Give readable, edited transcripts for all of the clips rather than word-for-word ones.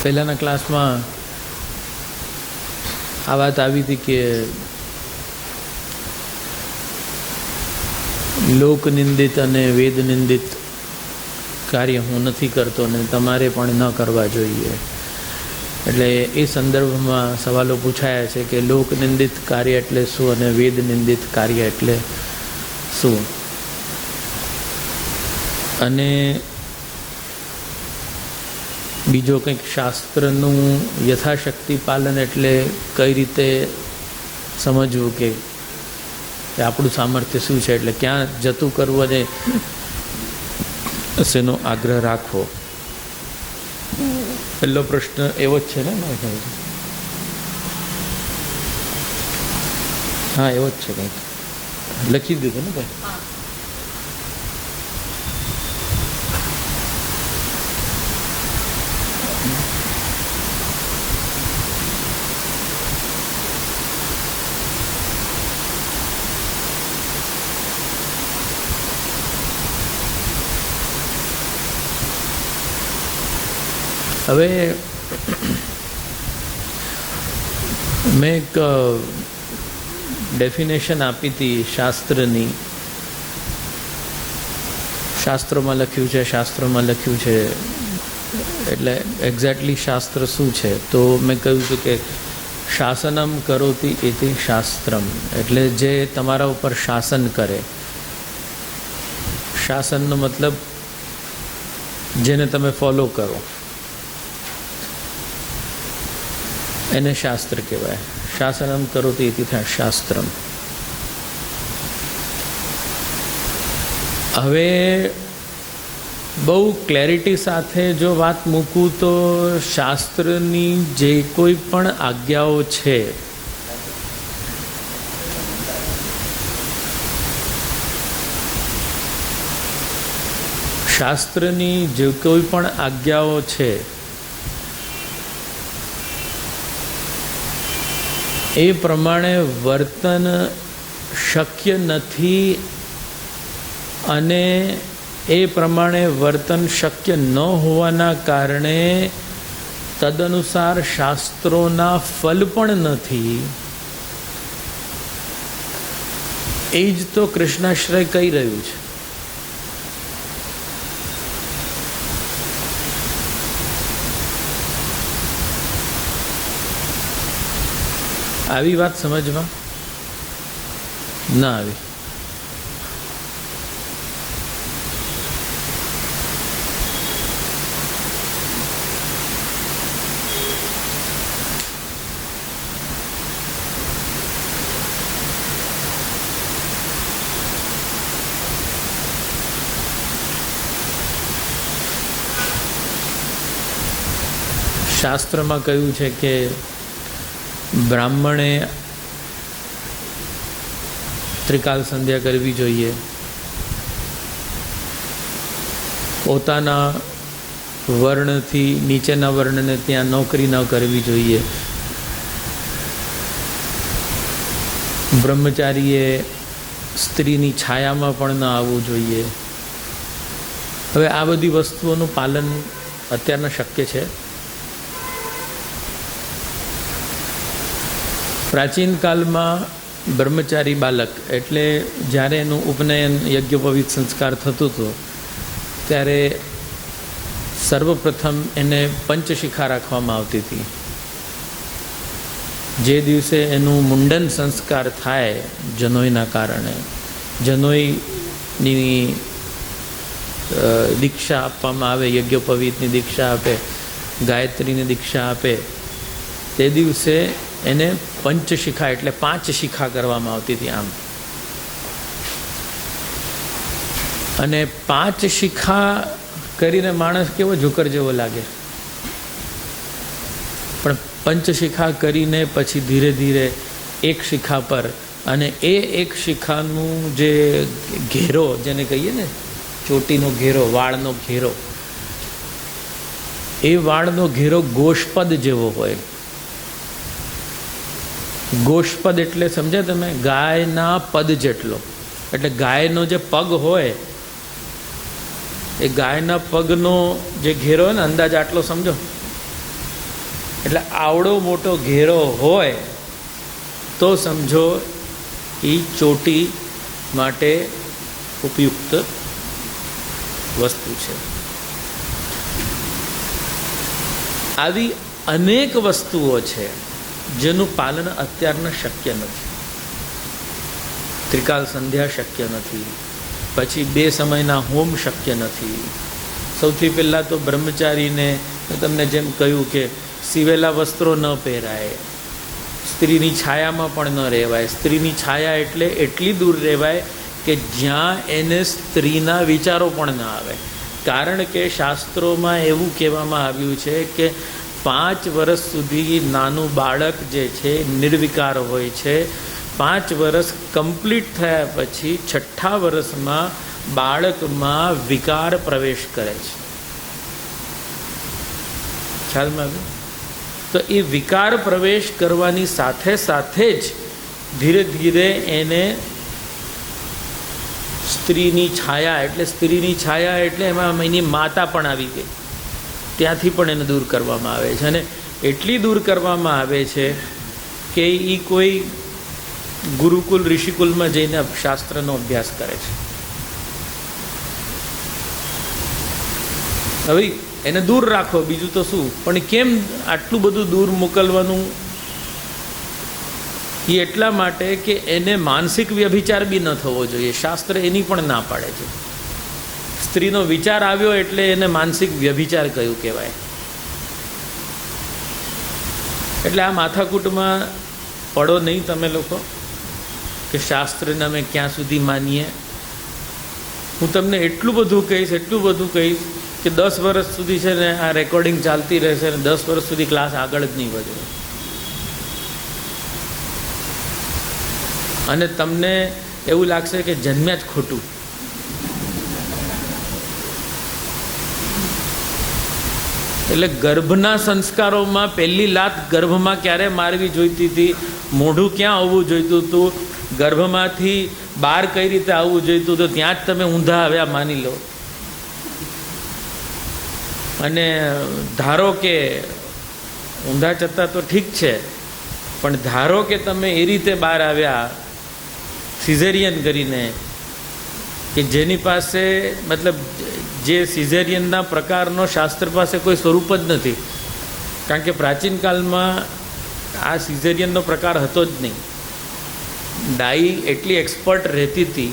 પહેલાંના ક્લાસમાં આ વાત આવી હતી કે લોકનિંદિત અને વેદનિંદિત કાર્ય હું નથી કરતો અને તમારે પણ ન કરવા જોઈએ. એટલે એ સંદર્ભમાં સવાલો પૂછાયા છે કે લોકનિંદિત કાર્ય એટલે શું અને વેદનિંદિત કાર્ય એટલે શું, અને બીજો કંઈક શાસ્ત્રનું યથાશક્તિ પાલન એટલે કઈ રીતે સમજવું કે આપણું સામર્થ્ય શું છે, એટલે ક્યાં જતું કરવું અને શેનો આગ્રહ રાખવો. પહેલો પ્રશ્ન એવો જ છે ને? હા, એવો જ છે. કંઈક લખી દીધું ને ભાઈ? હવે મેં એક ડેફિનેશન આપી હતી શાસ્ત્રની. શાસ્ત્રોમાં લખ્યું છે એટલે એક્ઝેક્ટલી શાસ્ત્ર શું છે? તો મેં કહ્યું હતું કે શાસનમ કરોતિ ઇતિ શાસ્ત્રમ, એટલે જે તમારા ઉપર શાસન કરે. શાસનનો મતલબ જેને તમે ફોલો કરો એને શાસ્ત્ર કહેવાય. શાસનમ કરોતિ ઇતિ શાસ્ત્રમ. હવે બહુ ક્લેરિટી સાથે જો વાત મૂકું તો શાસ્ત્રની જે કોઈ પણ આજ્ઞાઓ છે એ પ્રમાણે વર્તન શક્ય નથી, અને એ પ્રમાણે વર્તન શક્ય ન હોવાના કારણે તદનુસાર શાસ્ત્રોના ફલ પણ નથી. એ જ તો કૃષ્ણાશ્રય કહી રહ્યું છે. આવી વાત સમજમાં ના આવી. શાસ્ત્રમાં કહ્યું છે કે બ્રાહ્મણે ત્રિકાલ સંધ્યા કરવી જોઈએ, પોતાના વર્ણથી નીચેના વર્ણને ત્યાં નોકરી ન કરવી જોઈએ, બ્રહ્મચારીએ સ્ત્રીની છાયામાં પણ ન આવવું જોઈએ. હવે આ બધી વસ્તુઓનું પાલન અત્યારના શક્ય છે? પ્રાચીન કાળમાં બ્રહ્મચારી બાલક એટલે જ્યારે એનું ઉપનયન યજ્ઞોપવિત સંસ્કાર થતું હતું ત્યારે સર્વપ્રથમ એને પંચશિખા રાખવામાં આવતી હતી. જે દિવસે એનું મુંડન સંસ્કાર થાય જનોઈના કારણે, જનોઈની દીક્ષા આપવામાં આવે, યજ્ઞોપવિતની દીક્ષા આપે, ગાયત્રીની દીક્ષા આપે, તે દિવસે એને પંચશિખા એટલે 5 શિખા કરવામાં આવતી હતી. આમ અને 5 શિખા કરીને માણસ કેવો ઝુકર જેવો લાગે, પણ પંચશિખા કરીને પછી ધીરે ધીરે એક શિખા પર, અને એ એક શિખાનું જે ઘેરો જેને કહીએ ને, ચોટીનો ઘેરો, વાળનો ઘેરો, એ વાળનો ઘેરો ગોષ્પદ જેવો હોય. ગોષ્પદ એટલે સમજ્યા તમે? ગાયના પદ જેટલો. એટલે ગાયનો જે પગ હોય એ ગાયના પગનો જે ઘેરો હોય ને, અંદાજ આટલો સમજો, એટલે આવડો મોટો ઘેરો હોય તો સમજો એ ચોટી માટે ઉપયુક્ત વસ્તુ છે. આવી અનેક વસ્તુઓ છે જેનું પાલન અત્યારના શક્ય નથી. ત્રિકાલ સંધ્યા શક્ય નથી, પછી 2 સમયના હોમ શક્ય નથી. સૌથી પહેલાં તો બ્રહ્મચારીને તમને જેમ કહ્યું કે સીવેલા વસ્ત્રો ન પહેરાય, સ્ત્રીની છાયામાં પણ ન રહેવાય. સ્ત્રીની છાયા એટલે એટલી દૂર રહેવાય કે જ્યાં એને સ્ત્રીના વિચારો પણ ન આવે. કારણ કે શાસ્ત્રોમાં એવું કહેવામાં આવ્યું છે કે 5 વર્ષ સુધી નાનું બાળક જે છે નિર્વિકાર હોય છે. 5 વર્ષ કમ્પ્લીટ થયા પછી 6ઠ્ઠા વર્ષમાં બાળકમાં વિકાર પ્રવેશ કરે છે. ખ્યાલમાં આવ્યું? તો એ વિકાર પ્રવેશ કરવાની સાથે સાથે જ ધીરે ધીરે એને સ્ત્રીની છાયા એટલે એમાં એની માતા પણ આવી ગઈ, ત્યાંથી પણ એને દૂર કરવામાં આવે છે. અને એટલી દૂર કરવામાં આવે છે કે એ કોઈ ગુરુકુલ ઋષિકુલમાં જઈને શાસ્ત્રનો અભ્યાસ કરે છે. હવે એને દૂર રાખો, બીજું તો શું, પણ કેમ આટલું બધું દૂર મોકલવાનું? એ એટલા માટે કે એને માનસિક વ્યભિચાર બી ન થવો જોઈએ. શાસ્ત્ર એની પણ ના પાડે છે. સ્ત્રીનો વિચાર આવ્યો એટલે એને માનસિક વ્યભિચાર કયું કહેવાય. એટલે આ માથાકૂટમાં પડો નહીં તમે લોકો કે શાસ્ત્રને અમે ક્યાં સુધી માનીએ. હું તમને એટલું બધું કહીશ કે 10 વર્ષ સુધી છે ને આ રેકોર્ડિંગ ચાલતી રહેશે અને 10 વર્ષ સુધી ક્લાસ આગળ જ નહીં વધે. અને તમને એવું લાગશે કે જન્મ્યા જ ખોટું. એટલે ગર્ભના સંસ્કારોમાં પહેલી લાત ગર્ભમાં ક્યારે મારવી જોઈતી હતી, મોઢું ક્યાં આવવું જોઈતું હતું, ગર્ભમાંથી બહાર કઈ રીતે આવવું જોઈતું હતું, ત્યાં જ તમે ઊંધા આવ્યા માની લો. અને ધારો કે ઊંધા જતા તો ઠીક છે, પણ ધારો કે તમે એ રીતે બહાર આવ્યા સિઝેરિયન કરીને, કે જેની પાસે મતલબ જે સિઝેરિયનના પ્રકારનો શાસ્ત્ર પાસે કોઈ સ્વરૂપ જ નથી. કારણ કે પ્રાચીન કાળમાં આ સિઝેરિયનનો પ્રકાર હતો જ નહીં. ડાઈ એટલી એક્સપર્ટ રહેતી હતી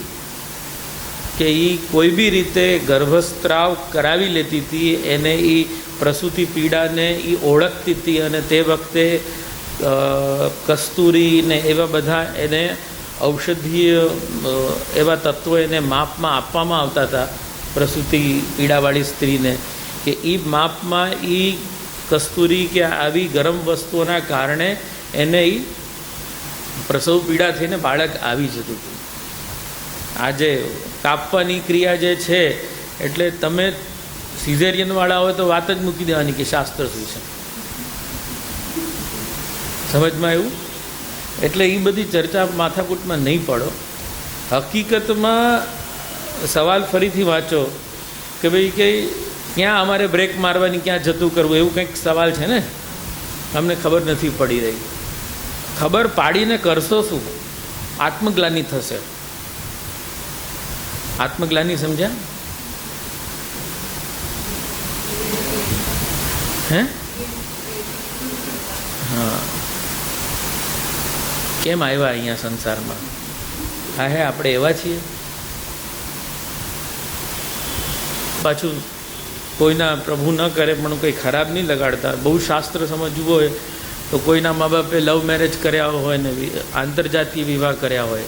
કે એ કોઈ બી રીતે ગર્ભસ્ત્રાવ કરાવી લેતી હતી, એને એ પ્રસૂતિ પીડાને એ ઓળખતી હતી. અને તે વખતે કસ્તુરી ને એવા બધા એને ઔષધીય એવા તત્વો એને માપમાં આપવામાં આવતા હતા પ્રસૂતિ પીડાવાળી સ્ત્રીને, કે એ માપમાં એ કસ્તુરી કે આવી ગરમ વસ્તુઓના કારણે એને એ પ્રસવ પીડા થઈને બાળક આવી જતું હતું. આજે કાપવાની ક્રિયા જે છે, એટલે તમે સિઝેરિયનવાળા હોય તો વાત જ મૂકી દેવાની કે શાસ્ત્ર શું છે. સમજમાં આવ્યું? એટલે એ બધી ચર્ચા માથાકૂટમાં નહીં પડો. હકીકતમાં સવાલ ફરીથી વાંચો કે ભાઈ કે ક્યાં અમારે બ્રેક મારવાની, ક્યાં જતું કરવું, એવું કંઈક સવાલ છે ને. અમને ખબર નથી પડી રહી. ખબર પાડીને કરશો શું? આત્મગ્લાનિ થશે. આત્મગ્લાનિ સમજ્યા? હે? હા. કેમ આવ્યા અહીંયા સંસારમાં? હા હે, આપણે એવા છીએ. પાછું કોઈના પ્રભુ ન કરે પણ કંઈ ખરાબ નહીં લગાડતા. બહુ શાસ્ત્ર સમજવું હોય તો કોઈના મા બાપે લવ મેરેજ કર્યા હોય ને આંતરજાતીય વિવાહ કર્યા હોય,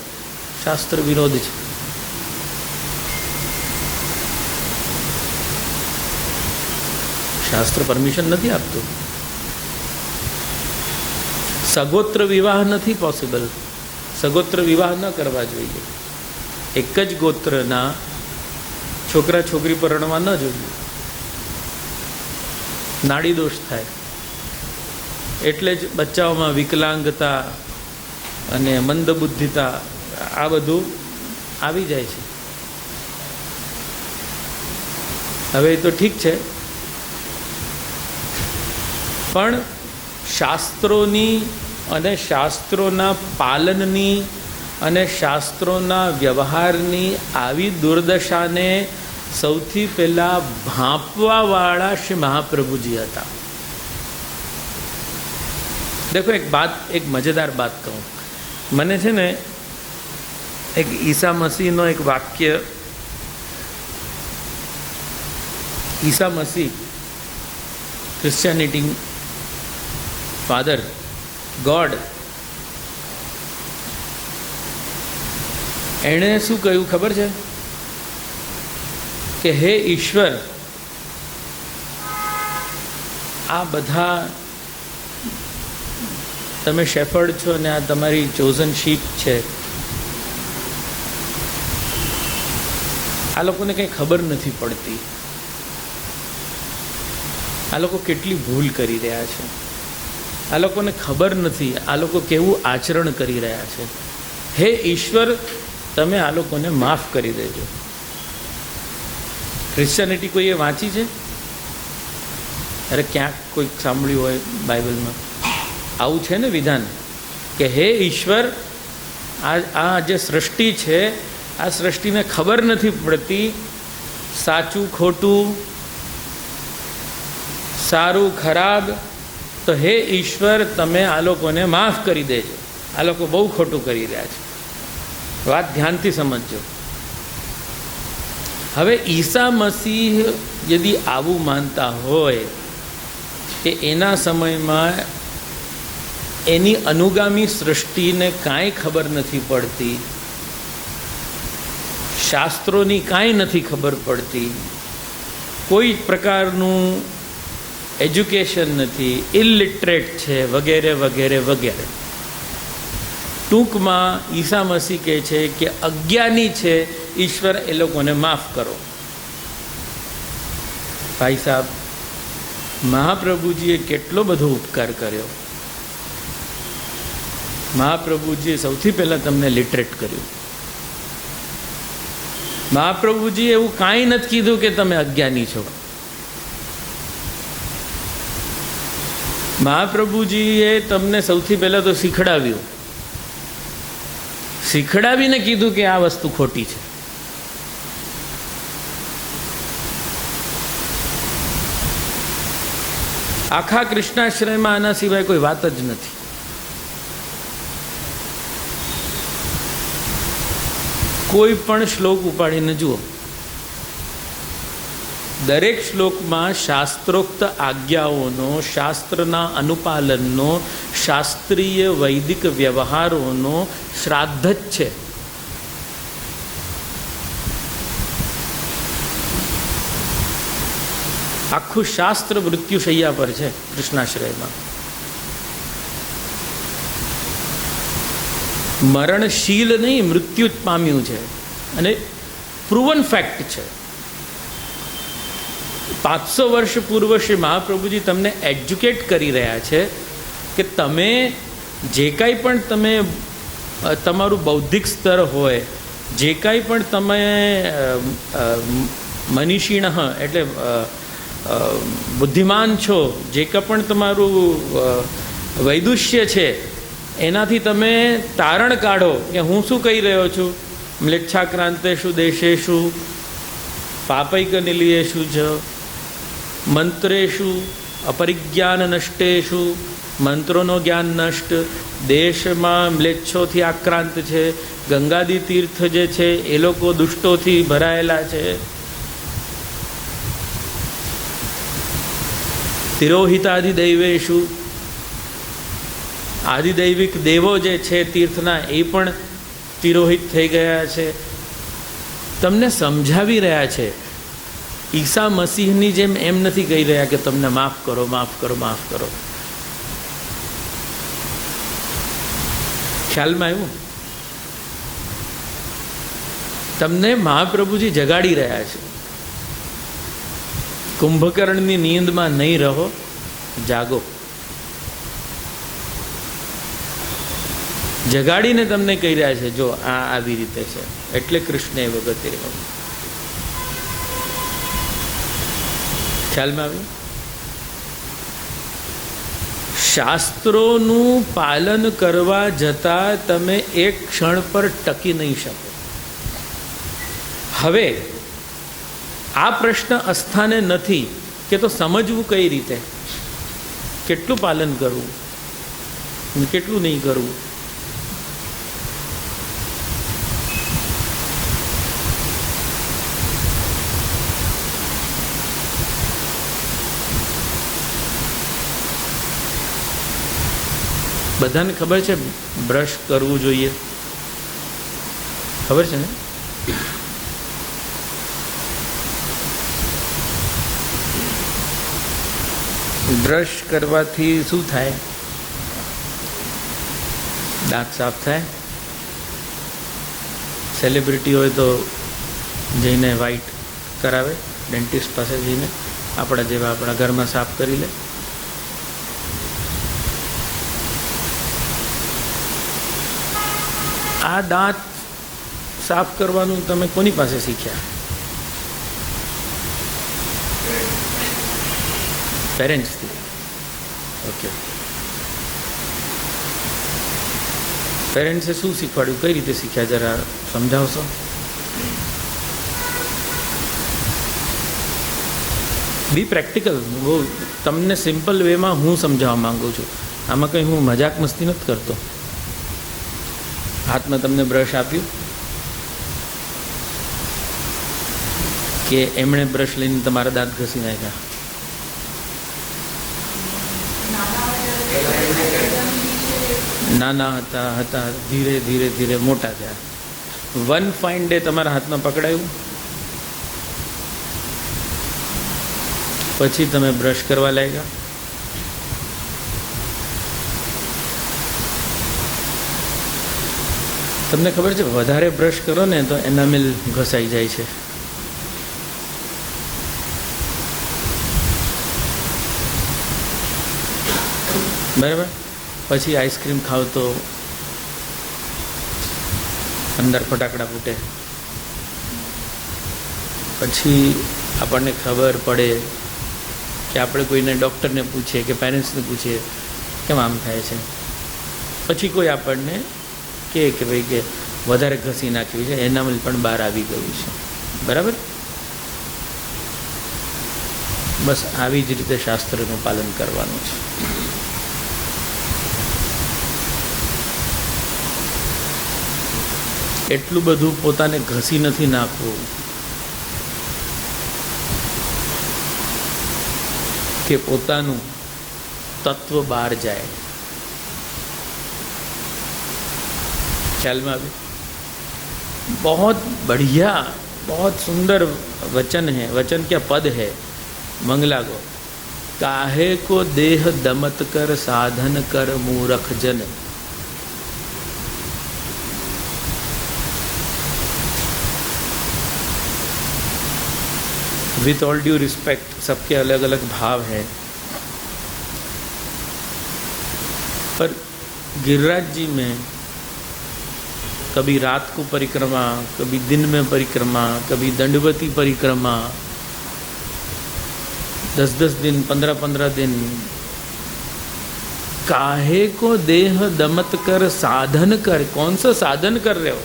શાસ્ત્ર વિરોધ છે. શાસ્ત્ર પરમિશન નથી આપતું. સગોત્ર વિવાહ નથી પોસિબલ. સગોત્ર વિવાહ ન કરવા જોઈએ. એક જ ગોત્રના છોકરા છોકરી પરણવા ન જોઈએ. નાડી દોષ થાય. એટલે જ બચ્ચાઓમાં વિકલાંગતા અને મંદબુદ્ધિતા આ બધું આવી જાય છે. હવે એ તો ઠીક છે, પણ શાસ્ત્રોની અને શાસ્ત્રોના પાલનની અને શાસ્ત્રોના વ્યવહારની આવી દુર્દશાને સૌથી પહેલાં ભાંપવાવાળા શ્રી મહાપ્રભુજી હતા. દેખો એક મજેદાર બાત કહું. મને છે ને એક ઈસા મસીહનો એક વાક્ય, ઈસા મસીહ ક્રિશ્ચિયાનિટી ફાધર ગોડ, એણે શું કહ્યું ખબર છે કે હે ઈશ્વર, આ બધા તમે શેફર્ડ છો ને આ તમારી ચોઝન શીપ છે, આ લોકોને કંઈ ખબર નથી પડતી, આ લોકો કેટલી ભૂલ કરી રહ્યા છે, આ લોકોને ખબર નથી આ લોકો કેવું આચરણ કરી રહ્યા છે. હે ઈશ્વર, તમે આ લોકોને માફ કરી દેજો. ક્રિશ્ચિયાનિટી કોઈએ વાંચી છે? અરે ક્યાંક કોઈક સાંભળ્યું હોય બાઇબલમાં આવું છે ને વિધાન કે હે ઈશ્વર, આ જે સૃષ્ટિ છે આ સૃષ્ટિને ખબર નથી પડતી સાચું ખોટું, સારું ખરાબ, તો હે ઈશ્વર તમે આ લોકોને માફ કરી દેજો, આ લોકો બહુ ખોટું કરી રહ્યા છે. વાત ધ્યાનથી સમજજો. હવે ઈસા મસીહ યદી આવું માનતા હોય કે એના સમયમાં એની અનુગામી સૃષ્ટિને કાંઈ ખબર નથી પડતી, શાસ્ત્રોની કાંઈ નથી ખબર પડતી, કોઈ પ્રકારનું એજ્યુકેશન નથી, ઇલિટરેટ છે, વગેરે વગેરે વગેરે. ટૂંકમાં ઈસા મસીહ કહે છે કે અજ્ઞાની છે, ઈશ્વર એ લોકોને માફ કરો. ભાઈ સાહેબ, મહાપ્રભુજીએ કેટલો બધો ઉપકાર કર્યો. મહાપ્રભુજીએ સૌથી પહેલાં તમને લિટરેટ કર્યું. મહાપ્રભુજીએ એવું કાંઈ નથી કીધું કે તમે અજ્ઞાની છો. મહાપ્રભુજીએ તમને સૌથી પહેલાં તો શીખડાવીને કીધું કે આ વસ્તુ ખોટી છે. આખા કૃષ્ણાશ્રયમાં આના સિવાય કોઈ વાત જ નથી. કોઈ પણ શ્લોક ઉપાડીને જુઓ, દરેક શ્લોકમાં શાસ્ત્રોક્ત આજ્ઞાઓનો, શાસ્ત્રના અનુપાલનનો, શાસ્ત્રીય વૈદિક વ્યવહારોનો શ્રાદ્ધ જ છે. આખું શાસ્ત્ર મૃત્યુશૈયા પર છે કૃષ્ણાશ્રયમાં. મરણશીલ નહીં, મૃત્યુ જ પામ્યું છે અને પ્રૂવન ફેક્ટ છે. 500 વર્ષ પૂર્વ શ્રી મહાપ્રભુજી તમને એજ્યુકેટ કરી રહ્યા છે કે તમે જે કાંઈ પણ તમે તમારું બૌદ્ધિક સ્તર હોય, જે કાંઈ પણ તમે મનીષીણ એટલે બુદ્ધિમાન છો, જે કાંઈ પણ તમારું વૈદુષ્ય છે, એનાથી તમે તારણ કાઢો કે હું શું કહી રહ્યો છું. મ્લેચ્છાક્રાંતેષુ દેશેષુ પાપૈક નિલયેષુ જ મંત્રેષુ અપરિજ્ઞાન નષ્ટેષુ, મંત્રોનો જ્ઞાન નષ્ટ, દેશમાં મ્લેચ્છોથી આક્રાંત છે, ગંગાદી તીર્થ જે છે એ લોકો દુષ્ટોથી ભરાયેલા છે, તિરોહિતાદિદૈવેષુ, આદિદૈવિક દેવો જે છે તીર્થના એ પણ તિરોહિત થઈ ગયા છે. તમને સમજાવી રહ્યા છે. ઈસા મસીહની જેમ એમ નથી કહી રહ્યા કે તમને માફ કરો, માફ કરો, માફ કરો. ખ્યાલમાં આવ્યું? તમને મહાપ્રભુજી જગાડી રહ્યા છે. કુંભકર્ણની નીંદમાં નહીં રહો, જાગો. જગાડીને તમને કહી રહ્યા છે જો આ આવી રીતે છે, એટલે કૃષ્ણ એ વગતે રહ્યો. ખ્યાલમાં આવ્યું? શાસ્ત્રોનું પાલન કરવા જતાં તમે એક ક્ષણ પર ટકી નહીં શકો. હવે આ પ્રશ્ન અસ્થાને નથી કે તો સમજવું કઈ રીતે, કેટલું પાલન કરવું, કેટલું નહીં કરવું. બધાને ખબર છે બ્રશ કરવું જોઈએ, ખબર છે ને? બ્રશ કરવાથી શું થાય? દાંત સાફ થાય. સેલિબ્રિટી હોય તો જઈને વ્હાઈટ કરાવે, ડેન્ટિસ્ટ પાસે જઈને, આપણા જેવા આપણા ઘરમાં સાફ કરી લે. આ દાંત સાફ કરવાનું તમે કોની પાસે શીખ્યા? પેરેન્ટ્સથી. ઓકે, પેરેન્ટ્સે શું શીખવાડ્યું, કઈ રીતે શીખ્યા, જરા સમજાવશો? બી પ્રેક્ટિકલ. બહુ તમને સિમ્પલ વેમાં હું સમજાવવા માગું છું. આમાં કંઈ હું મજાક મસ્તી નથી કરતો. હાથમાં તમને બ્રશ આપ્યું કે એમણે બ્રશ લઈને તમારા દાંત ઘસી નાખ્યા? નાના હતા ધીરે ધીરે ધીરે મોટા થયા. વન ફાઇન ડે તમારા હાથમાં પકડાયું, પછી તમે બ્રશ કરવા લાગ્યા. તમને ખબર છે વધારે બ્રશ કરો ને તો એનામેલ ઘસાઈ જાય છે. બરાબર? પછી આઈસ્ક્રીમ ખાવ તો અંદર ફટાકડા ફૂટે. પછી આપણને ખબર પડે કે આપણે કોઈને ડૉક્ટરને પૂછીએ કે પેરેન્ટ્સને પૂછીએ કેમ આમ થાય છે. પછી કોઈ આપણને કે ભાઈ કે વધારે ઘસી નાખ્યું છે, એનામેલ પણ બહાર આવી ગયું છે. બરાબર? બસ આવી જ રીતે શાસ્ત્રનું પાલન કરવાનું છે. એટલું બધું પોતાને ઘસી નથી નાખવું કે પોતાનું તત્વ બહાર જાય. ख्याल में अभी बहुत बढ़िया, बहुत सुंदर वचन है. वचन क्या पद है? मंगला को काहे को देह दमत कर साधन कर मूरख जन. विथ ऑल ड्यू रिस्पेक्ट, सबके अलग अलग भाव हैं, पर गिरिराज जी में कभी रात को परिक्रमा, कभी दिन में परिक्रमा, कभी दंडवती परिक्रमा, 10-10 दिन, 15-15 दिन. काहे को देह दमत कर साधन कर. कौन सा साधन कर रहे हो?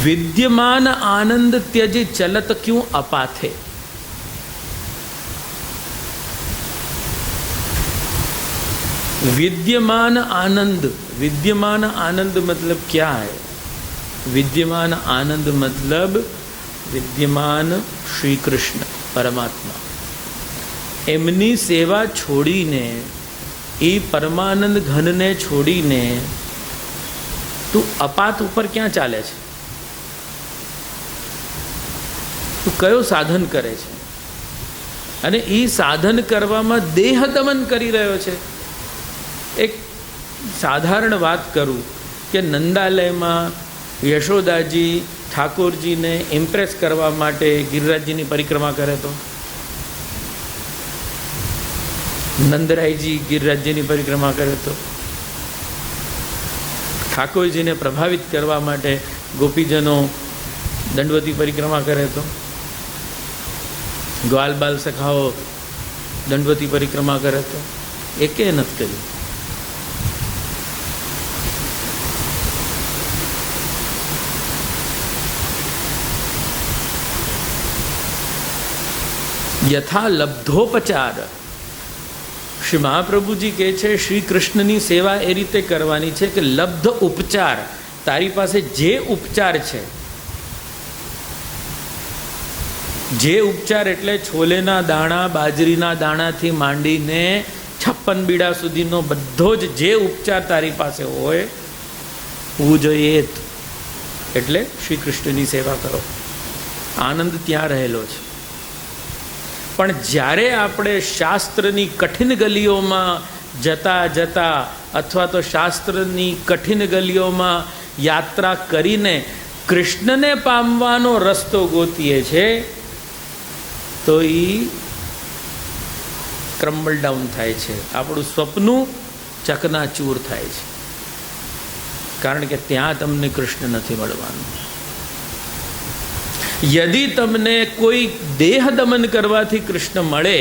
विद्यमान आनंद त्यज चलत क्यों अपाथे. विद्यमान आनंद, विद्यमान आनंद मतलब क्या है? विद्यमान आनंद मतलब विद्यमान श्री कृष्ण परमात्मा. एमनी सेवा छोड़ीने, ए परमानंद घन ने छोड़ीने तू अपात ऊपर क्या चाले छे? तू कयो साधन करे छे? अने ई साधन करवामां देह दमन करी रह्यो छे. एक साधारण बात करूँ कि नंदालयમાં યશોદાજી ઠાકોરજીને ઇમ્પ્રેસ કરવા માટે ગિરિરાજજીની પરિક્રમા કરે તો નંદરાયજી ગિરિરાજજીની પરિક્રમા કરે તો ઠાકોરજીને પ્રભાવિત કરવા માટે ગોપીજનો દંડવતી પરિક્રમા કરે તો ગ્વાલ બાલ સખાઓ દંડવતી પરિક્રમા કરે તો એકે નથી કરી. યથા લબ્ધોપચાર, શ્રી મહાપ્રભુજી કહે છે શ્રી કૃષ્ણની સેવા એ રીતે કરવાની છે કે લબ્ધ ઉપચાર, તારી પાસે જે ઉપચાર છે, જે ઉપચાર એટલે છોલેના દાણા, બાજરીના દાણાથી માંડીને 56 બીડા સુધીનો બધો જ જે ઉપચાર તારી પાસે હોય હોવું જોઈએ, એટલે શ્રી કૃષ્ણની સેવા કરો. આનંદ ત્યાં રહેલો છે. પણ જ્યારે આપણે શાસ્ત્રની કઠિન ગલીઓમાં જતા જતા અથવા તો શાસ્ત્રની કઠિન ગલીઓમાં યાત્રા કરીને કૃષ્ણને પામવાનો રસ્તો ગોતીએ છે તો એ ક્રમ્બલ ડાઉન થાય છે, આપણું સ્વપ્નું ચકનાચૂર થાય છે. કારણ કે ત્યાં તમને કૃષ્ણ નથી મળવાનું. યદિ તમને કોઈ દેહ દમન કરવાથી કૃષ્ણ મળે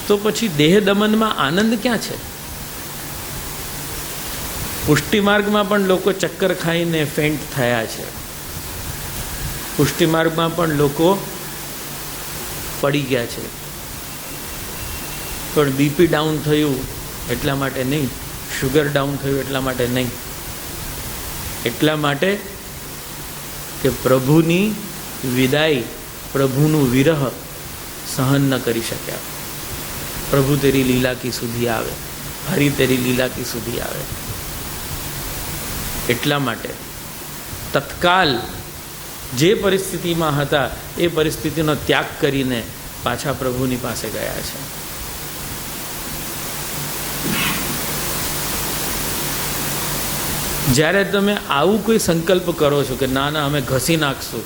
તો પછી દેહ દમનમાં આનંદ ક્યાં છે? પુષ્ટિ માર્ગમાં પણ લોકો ચક્કર ખાઈને ફેન્ટ થયા છે. પુષ્ટિ માર્ગમાં પણ લોકો પડી ગયા છે. પણ બીપી ડાઉન થયું એટલા માટે નહીં, શુગર ડાઉન થયું એટલા માટે નહીં, એટલા માટે કે પ્રભુની વિદાય, પ્રભુનું વિરહ સહન ન કરી શક્યા. પ્રભુ તેરી લીલા કી સુધી આવે, હરિ તેરી લીલા કી સુધી આવે. એટલા માટે તત્કાલ જે પરિસ્થિતિમાં હતા એ પરિસ્થિતિનો ત્યાગ કરીને પાછા પ્રભુની પાસે ગયા છે. જ્યારે તમે આવું કોઈ સંકલ્પ કરો છો કે ના ના અમે ઘસી નાખશું,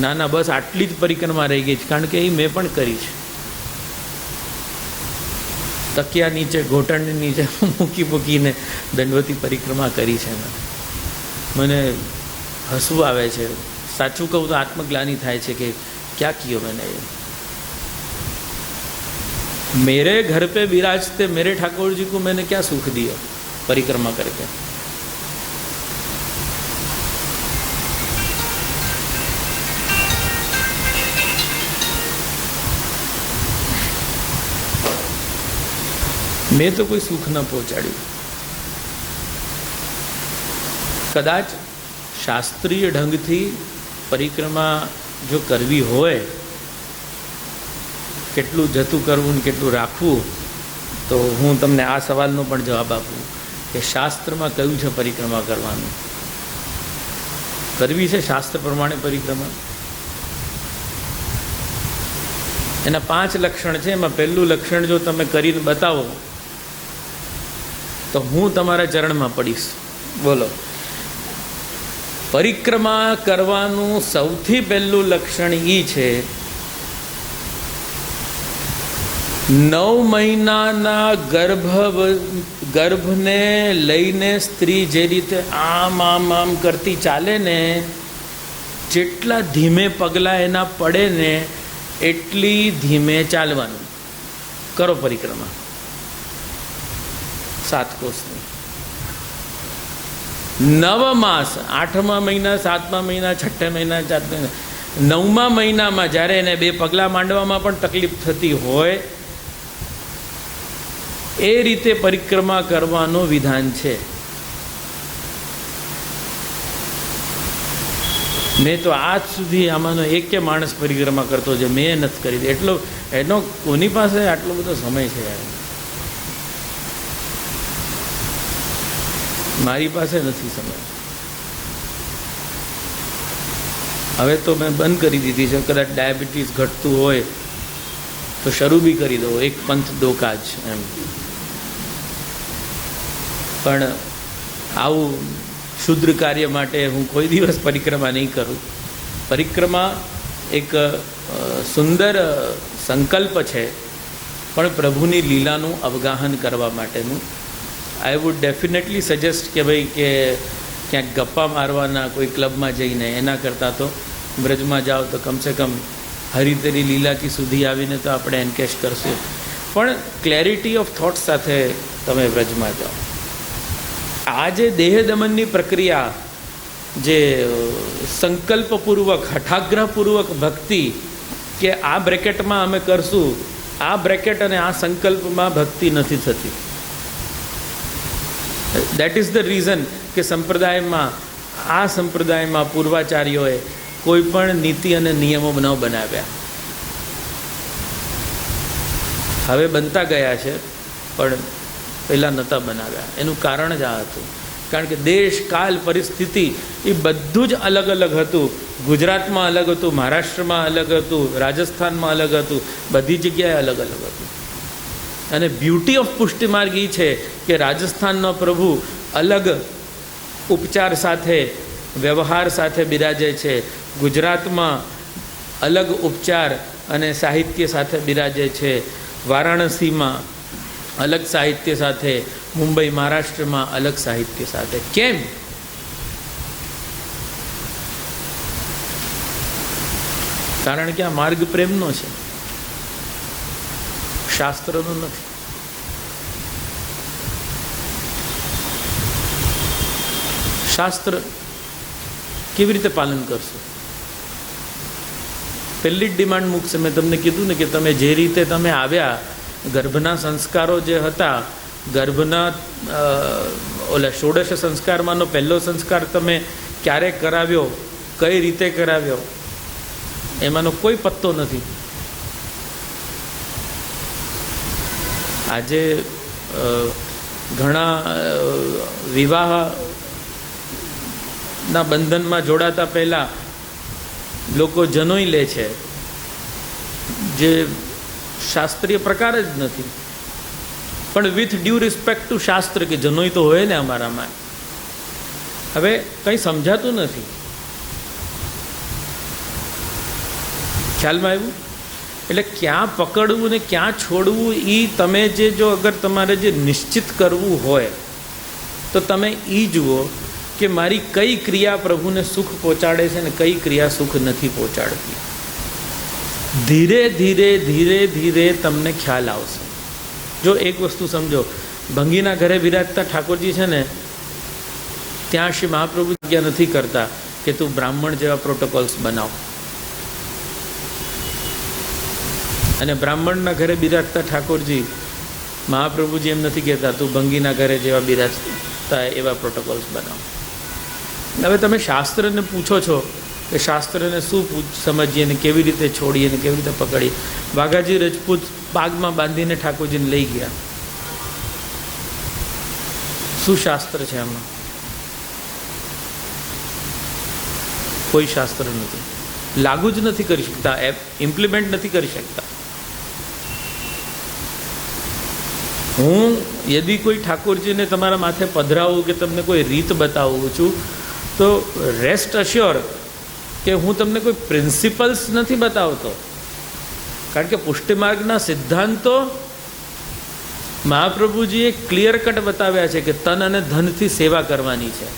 ના ના બસ આટલી જ પરિક્રમા રહી ગઈ છે, કારણ કે એ મેં પણ કરી છે. તકિયા નીચે, ઘોટણની નીચે મૂકીને દંડવતી પરિક્રમા કરી છે. મને હસવું આવે છે. સાચું કહું તો આત્મગ્લાનિ થાય છે કે ક્યાં કિયો मैंने ये. मेरे घर पे विराजते मेरे ठाकुर जी को मैंने क्या सुख दिया परिक्रमा करके. મેં તો કોઈ સુખ ન પહોંચાડ્યું. કદાચ શાસ્ત્રીય ઢંગથી પરિક્રમા જો કરવી હોય, કેટલું જતું કરવું ને કેટલું રાખવું, તો હું તમને આ સવાલનો પણ જવાબ આપું કે શાસ્ત્રમાં કયું છે પરિક્રમા કરવાનું. કરવી છે શાસ્ત્ર પ્રમાણે પરિક્રમા. એના 5 લક્ષણ છે. એમાં પહેલું લક્ષણ જો તમે કરીને બતાવો તો હું તમારા ચરણમાં પડીશ. બોલો. પરિક્રમા કરવાનું સૌથી પહેલું લક્ષણ એ છે 9 મહિનાના ગર્ભને લઈને સ્ત્રી જે રીતે આમ આમ આમ કરતી ચાલે ને, જેટલા ધીમે પગલાં એના પડે ને એટલી ધીમે ચાલવાનું. કરો પરિક્રમા 7 કોષની. 9 માસ, 8મા મહિના, 7મા મહિના, 6ઠા મહિના, 4મા મહિના, 9મા મહિનામાં જ્યારે એને 2 પગલાં માંડવામાં પણ તકલીફ થતી હોય એ રીતે પરિક્રમા કરવાનું વિધાન છે. મેં તો આજ સુધી આમાંનો એક માણસ પરિક્રમા કરતો જે મેં નથી કરી. એટલો એનો કોની પાસે આટલો બધો સમય છે યાર? મારી પાસે નથી સમય. હવે તો મેં બંધ કરી દીધી છે. કદાચ ડાયાબિટીસ ઘટતું હોય તો શરૂ બી કરી દો, એક પંથ દો કાજ એમ. પણ આવું શુદ્ર કાર્ય માટે હું કોઈ દિવસ પરિક્રમા નહીં કરું. પરિક્રમા એક સુંદર સંકલ્પ છે, પણ પ્રભુની લીલાનું અવગાહન કરવા માટેનું. આઈ વુડ ડેફિનેટલી સજેસ્ટ કે ભાઈ કે ક્યાંક ગપ્પા મારવાના કોઈ ક્લબમાં જઈને એના કરતાં તો બ્રજમાં જાઓ તો કમસે કમ હરી તેરી લીલા કી સુધી આવીને તો આપણે એન્કેશ કરશું, પણ ક્લેરિટી ઓફ થોટ સાથે તમે વ્રજમાં જાઓ. આ જે દેહ દમનની પ્રક્રિયા, જે સંકલ્પપૂર્વક હઠાગ્રહપૂર્વક ભક્તિ કે આ બ્રેકેટમાં અમે કરશું, આ બ્રેકેટ અને આ સંકલ્પમાં ભક્તિ નથી થતી. દેટ ઇઝ ધ રીઝન કે આ સંપ્રદાયમાં પૂર્વાચાર્યોએ કોઈ પણ નીતિ અને નિયમો ન બનાવ્યા. હવે બનતા ગયા છે, પણ પહેલાં નહોતા બનાવ્યા. એનું કારણ જ આ હતું, કારણ કે દેશ, કાલ, પરિસ્થિતિ એ બધું જ અલગ અલગ હતું. ગુજરાતમાં અલગ હતું, મહારાષ્ટ્રમાં અલગ હતું, રાજસ્થાનમાં અલગ હતું, બધી જગ્યાએ અલગ અલગ હતું. અને બ્યુટી ઓફ પુષ્ટિમાર્ગ એ છે કે રાજસ્થાનનો પ્રભુ અલગ ઉપચાર સાથે, વ્યવહાર સાથે બિરાજે છે, ગુજરાતમાં અલગ ઉપચાર અને સાહિત્ય સાથે બિરાજે છે, વારાણસીમાં અલગ સાહિત્ય સાથે, મુંબઈ મહારાષ્ટ્રમાં અલગ સાહિત્ય સાથે. કેમ? કારણ કે આ માર્ગ પ્રેમનો છે, શાસ્ત્રનો નથી. શાસ્ત્ર કેવી રીતે પાલન કરશો? પહેલી જ ડિમાન્ડ મૂકશે. મેં તમને કીધું ને કે તમે જે રીતે તમે આવ્યા, ગર્ભના સંસ્કારો જે હતા, ગર્ભના ઓલા ષોડશ સંસ્કારમાંનો પહેલો સંસ્કાર તમે ક્યારે કરાવ્યો, કઈ રીતે કરાવ્યો, એમાંનો કોઈ પત્તો નથી. આજે ઘણા વિવાહના બંધનમાં જોડાતા પહેલાં લોકો જનોઈ લે છે, જે શાસ્ત્રીય પ્રકાર જ નથી. પણ વિથ ડ્યુ રિસ્પેક્ટ ટુ શાસ્ત્ર, કે જનોઈ તો હોય ને અમારામાં. હવે કંઈ સમજાતું નથી. ખ્યાલમાં આવ્યું? એટલે ક્યાં પકડવું ને ક્યાં છોડવું, એ તમે જો અગર તમારે જે નિશ્ચિત કરવું હોય તો તમે એ જુઓ કે મારી કઈ ક્રિયા પ્રભુને સુખ પહોંચાડે છે ને કઈ ક્રિયા સુખ નથી પહોંચાડતી. ધીરે ધીરે ધીરે ધીરે તમને ખ્યાલ આવશે. જો એક વસ્તુ સમજો, ભંગીના ઘરે બિરાજતા ઠાકોરજી છે ને, ત્યાં શ્રી મહાપ્રભુ આજ્ઞા નથી કરતા કે તું બ્રાહ્મણ જેવા પ્રોટોકોલ્સ બનાવ. અને બ્રાહ્મણના ઘરે બિરાજતા ઠાકોરજી, મહાપ્રભુજી એમ નથી કહેતા તું ભંગીના ઘરે જેવા બિરાજતા એવા પ્રોટોકોલ્સ બનાવ. હવે તમે શાસ્ત્રને પૂછો છો કે શાસ્ત્રને શું સમજીએ ને કેવી રીતે છોડીએ ને કેવી રીતે પકડીએ. વાઘાજી રજપૂત પાગમાં બાંધીને ઠાકોરજીને લઈ ગયા. શું શાસ્ત્ર છે આમાં? કોઈ શાસ્ત્ર નથી. લાગુ જ નથી કરી શકતા, ઇમ્પ્લિમેન્ટ નથી કરી શકતા. હું યદી કોઈ ઠાકોરજીને તમારા માથે પધરાવું કે તમને કોઈ રીત બતાવું છું તો રેસ્ટ અશ્યોર કે હું તમને કોઈ પ્રિન્સિપલ્સ નથી બતાવતો. કારણ કે પુષ્ટિમાર્ગના સિદ્ધાંતો મહાપ્રભુજીએ ક્લિયર કટ બતાવ્યા છે કે તન અને ધનથી સેવા કરવાની છે.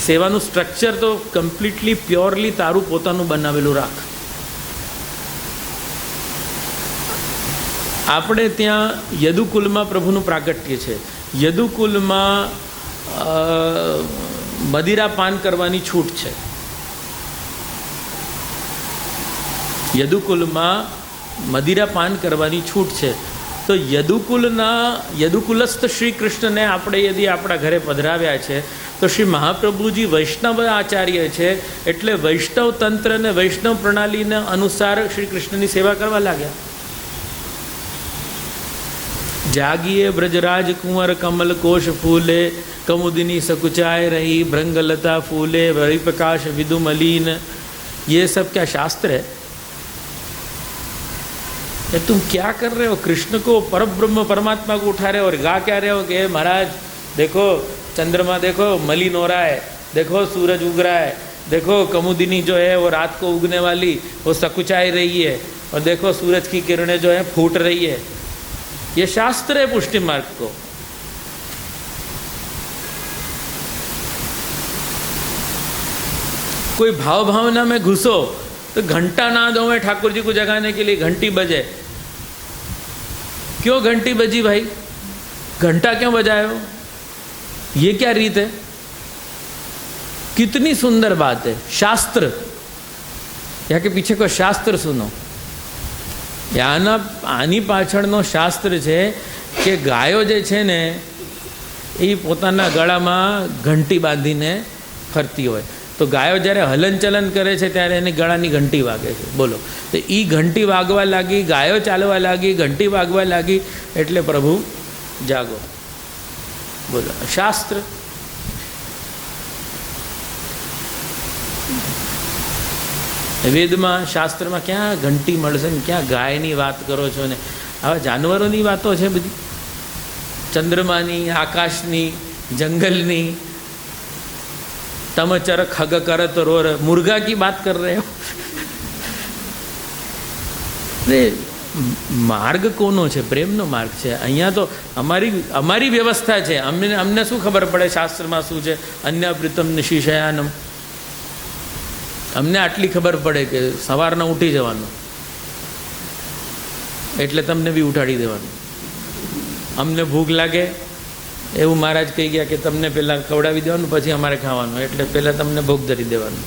સેવાનું સ્ટ્રક્ચર તો કમ્પ્લીટલી પ્યોરલી તારું પોતાનું બનાવેલું રાખ. આપણે ત્યાં યદુકુલમાં પ્રભુનું પ્રાગટ્ય છે. યદુકુલમાં મદિરા પાન કરવાની છૂટ છે. યદુકુલમાં મદિરા પાન કરવાની છૂટ છે. તો યદુકુલસ્થ શ્રી કૃષ્ણને આપણે યદી આપણા ઘરે પધરાવ્યા છે તો શ્રી મહાપ્રભુજી વૈષ્ણવ આચાર્ય છે, એટલે વૈષ્ણવ તંત્ર અને વૈષ્ણવ પ્રણાલીને અનુસાર શ્રી કૃષ્ણની સેવા કરવા લાગ્યા. જાગીએ બ્રજરાજ કુંવર કમલ કોશ ફૂલે, કમુદિની સकुचाए रही भृंगलता फूले, वरिप्रकाश विदुमलीन. ये सब क्या शास्त्र है? ये तुम क्या कर रहे हो? कृष्ण को परब्रह्म परमात्मा को उठा रहे हो और गा क्या रहे हो कि महाराज देखो चंद्रमा, देखो मलिन हो रहा है, देखो सूरज उग रहा है, देखो कमुदिनी जो है वो रात को उगने वाली वो सकुचाई रही है, और देखो सूरज की किरणें जो है फूट रही है. ये शास्त्र है पुष्टि मार्ग को. कोई भाव भावना में घुसो तो घंटा नाद हो ठाकुर जी को जगाने के लिए घंटी बजे, क्यों घंटी बजी भाई, घंटा क्यों बजाए हो, ये क्या रीत है। कितनी सुंदर बात है। शास्त्र, यहाँ के पीछे को शास्त्र सुनो। आनी पाछळनो शास्त्र है कि गायो जे छे ने ए पोताना गळामां घंटी बांधीने फरती होय, तो गायो ज्यारे हलन चलन करे छे त्यारे एनी गळानी घंटी वागे छे। बोलो, तो ई घंटी वागवा लागी, गायो चालवा लागी, घंटी वागवा लागी, एटले प्रभु जागो। बोलो, शास्त्र। वेद में शास्त्र में क्या घंटी मळशे ने क्या गायनी बात करो छो ने आवा जानवरोनी वातो छे बधी, चंद्रमानी, आकाशनी, जंगलनी। तम चर खग करत रोर, मुर्गा की बात कर रहे हो। मार्ग कोनो छे, प्रेमनो मार्ग छे। अहींया तो अमारी व्यवस्था छे, अमने शुं खबर पड़े शास्त्र में शुं छे। अन्य प्रीतम निशिशयानम, अमने आटली खबर पड़े कि सवारना उठी जवानुं एटले तमने बी उठाड़ी देवानुं। अमने भूख लागे एवं महाराज कही गया कि तमने पहला खवડાવી દેવાનું પછી અમારે ખાવાનું, એટલે પહેલા તમને ભૂખ ધરી દેવાનું,